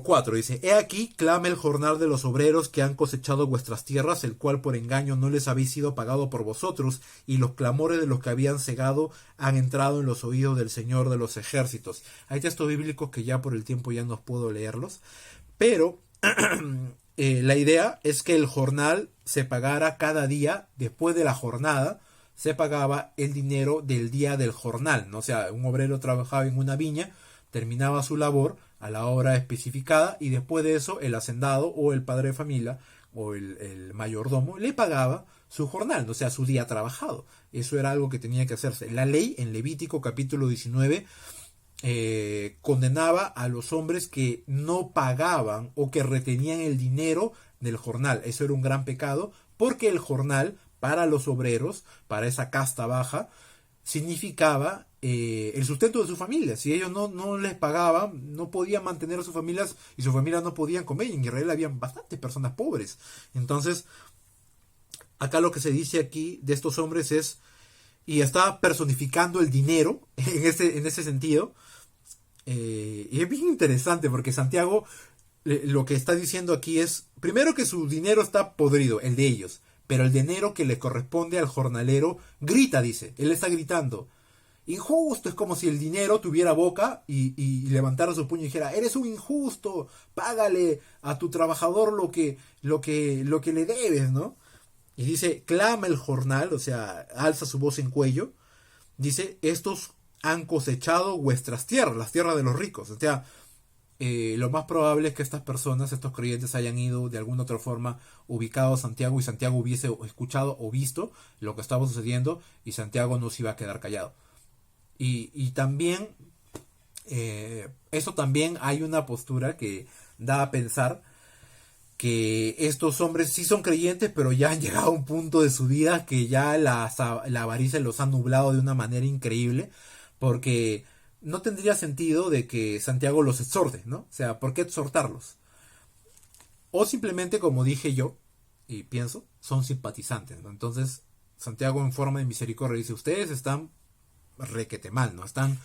4, dice, he aquí clama el jornal de los obreros que han cosechado vuestras tierras, el cual por engaño no les habéis sido pagado por vosotros, y los clamores de los que habían cegado han entrado en los oídos del Señor de los ejércitos. Hay textos bíblicos que ya por el tiempo ya no puedo leerlos, pero la idea es que el jornal se pagara cada día. Después de la jornada se pagaba el dinero del día del jornal, ¿no? O sea, un obrero trabajaba en una viña, terminaba su labor a la hora especificada y después de eso el hacendado o el padre de familia o el mayordomo le pagaba su jornal, o sea, su día trabajado. Eso era algo que tenía que hacerse. La ley en Levítico capítulo 19 condenaba a los hombres que no pagaban o que retenían el dinero del jornal. Eso era un gran pecado, porque el jornal para los obreros, para esa casta baja, significaba el sustento de su familia. Si ellos no les pagaban, no podían mantener a sus familias y sus familias no podían comer. Y en Israel había bastantes personas pobres. Entonces, acá lo que se dice aquí de estos hombres es, y está personificando el dinero en ese sentido. Y es bien interesante porque Santiago lo que está diciendo aquí es, primero, que su dinero está podrido, el de ellos, pero el dinero que le corresponde al jornalero grita, dice, él está gritando, injusto. Es como si el dinero tuviera boca y levantara su puño y dijera, eres un injusto, págale a tu trabajador lo que le debes, ¿no? Y dice, clama el jornal, o sea, alza su voz en cuello, dice, estos han cosechado vuestras tierras, las tierras de los ricos. O sea, lo más probable es que estas personas, estos creyentes, hayan ido de alguna otra forma ubicado a Santiago y Santiago hubiese escuchado o visto lo que estaba sucediendo y Santiago no se iba a quedar callado. Y también Eso también hay una postura que da a pensar que estos hombres sí son creyentes, pero ya han llegado a un punto de su vida que ya la avaricia los ha nublado de una manera increíble, porque no tendría sentido de que Santiago los exhorte, ¿no? O sea, ¿por qué exhortarlos? O simplemente, como dije yo, y pienso, son simpatizantes, ¿no? Entonces, Santiago en forma de misericordia dice, ustedes están requete mal, ¿no? Están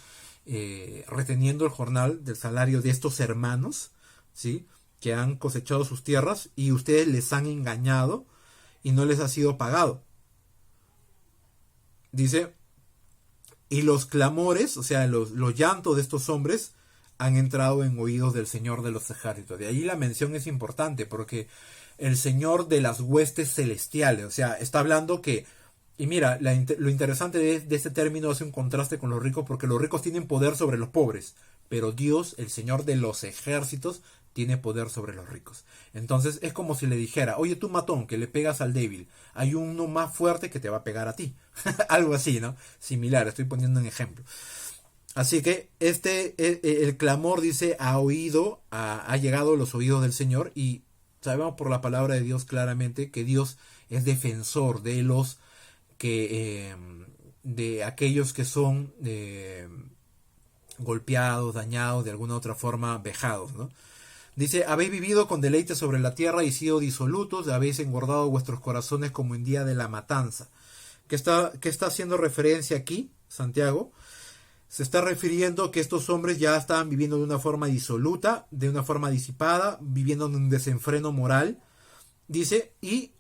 reteniendo el jornal del salario de estos hermanos, ¿sí? Que han cosechado sus tierras y ustedes les han engañado y no les ha sido pagado. Dice, y los clamores, o sea, los llantos de estos hombres han entrado en oídos del Señor de los ejércitos. De ahí la mención es importante porque el Señor de las huestes celestiales, o sea, está hablando que, y mira, lo interesante de este término hace un contraste con los ricos porque los ricos tienen poder sobre los pobres, pero Dios, el Señor de los ejércitos, tiene poder sobre los ricos. Entonces es como si le dijera, oye tú matón, que le pegas al débil, hay uno más fuerte que te va a pegar a ti. Algo así, ¿no? Similar, estoy poniendo un ejemplo. Así que el clamor dice, ha llegado a los oídos del Señor y sabemos por la palabra de Dios claramente que Dios es defensor de los que de aquellos que son golpeados, dañados, de alguna otra forma vejados, ¿no? Dice, habéis vivido con deleite sobre la tierra y sido disolutos, habéis engordado vuestros corazones como en día de la matanza. ¿Qué está haciendo referencia aquí, Santiago? Se está refiriendo que estos hombres ya estaban viviendo de una forma disoluta, de una forma disipada, viviendo en un desenfreno moral. Dice, y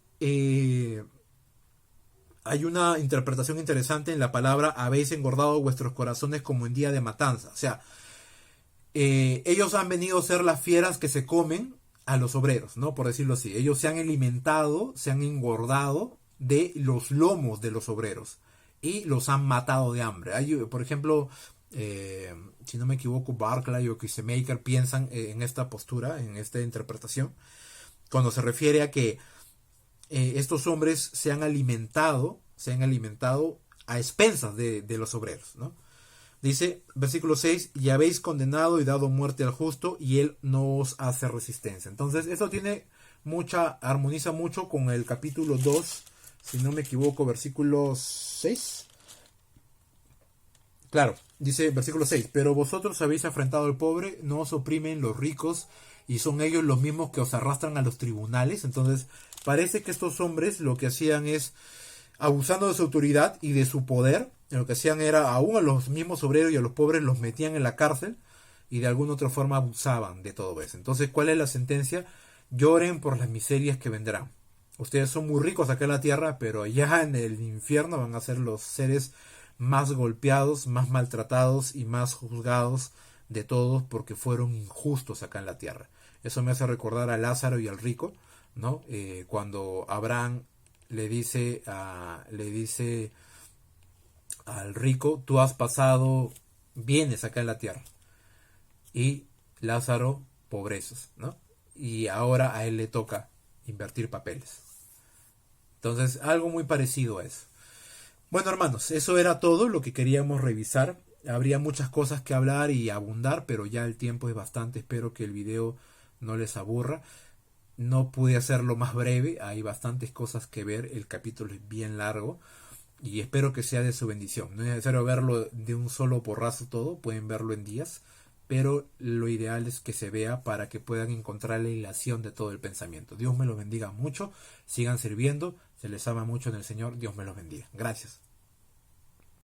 hay una interpretación interesante en la palabra habéis engordado vuestros corazones como en día de matanza. O sea, ellos han venido a ser las fieras que se comen a los obreros, ¿no? Por decirlo así. Ellos se han alimentado, se han engordado de los lomos de los obreros y los han matado de hambre. Hay, por ejemplo, si no me equivoco, Barclay o Kissemaker piensan en esta postura, en esta interpretación, cuando se refiere a que estos hombres se han alimentado a expensas de los obreros, ¿no? Dice, versículo 6, y habéis condenado y dado muerte al justo, y él no os hace resistencia. Entonces, esto armoniza mucho con el capítulo 2, si no me equivoco, versículo 6. Claro, dice versículo 6, pero vosotros habéis afrentado al pobre, no os oprimen los ricos, y son ellos los mismos que os arrastran a los tribunales. Entonces, parece que estos hombres lo que hacían es, abusando de su autoridad y de su poder, lo que hacían era, aún a los mismos obreros y a los pobres los metían en la cárcel y de alguna otra forma abusaban de todo eso. Entonces, ¿cuál es la sentencia? Lloren por las miserias que vendrán. Ustedes son muy ricos acá en la tierra, pero allá en el infierno van a ser los seres más golpeados, más maltratados y más juzgados de todos porque fueron injustos acá en la tierra. Eso me hace recordar a Lázaro y al rico, ¿no? Cuando Abraham le dice al rico, tú has pasado bienes acá en la tierra, y Lázaro pobrezas, ¿no? Y ahora a él le toca invertir papeles. Entonces, algo muy parecido a eso. Bueno, hermanos, eso era todo lo que queríamos revisar. Habría muchas cosas que hablar y abundar, pero ya el tiempo es bastante. Espero que el video no les aburra. No pude hacerlo más breve, hay bastantes cosas que ver, el capítulo es bien largo y espero que sea de su bendición. No es necesario verlo de un solo porrazo todo, pueden verlo en días, pero lo ideal es que se vea para que puedan encontrar la hilación de todo el pensamiento. Dios me los bendiga mucho, sigan sirviendo, se les ama mucho en el Señor, Dios me los bendiga. Gracias.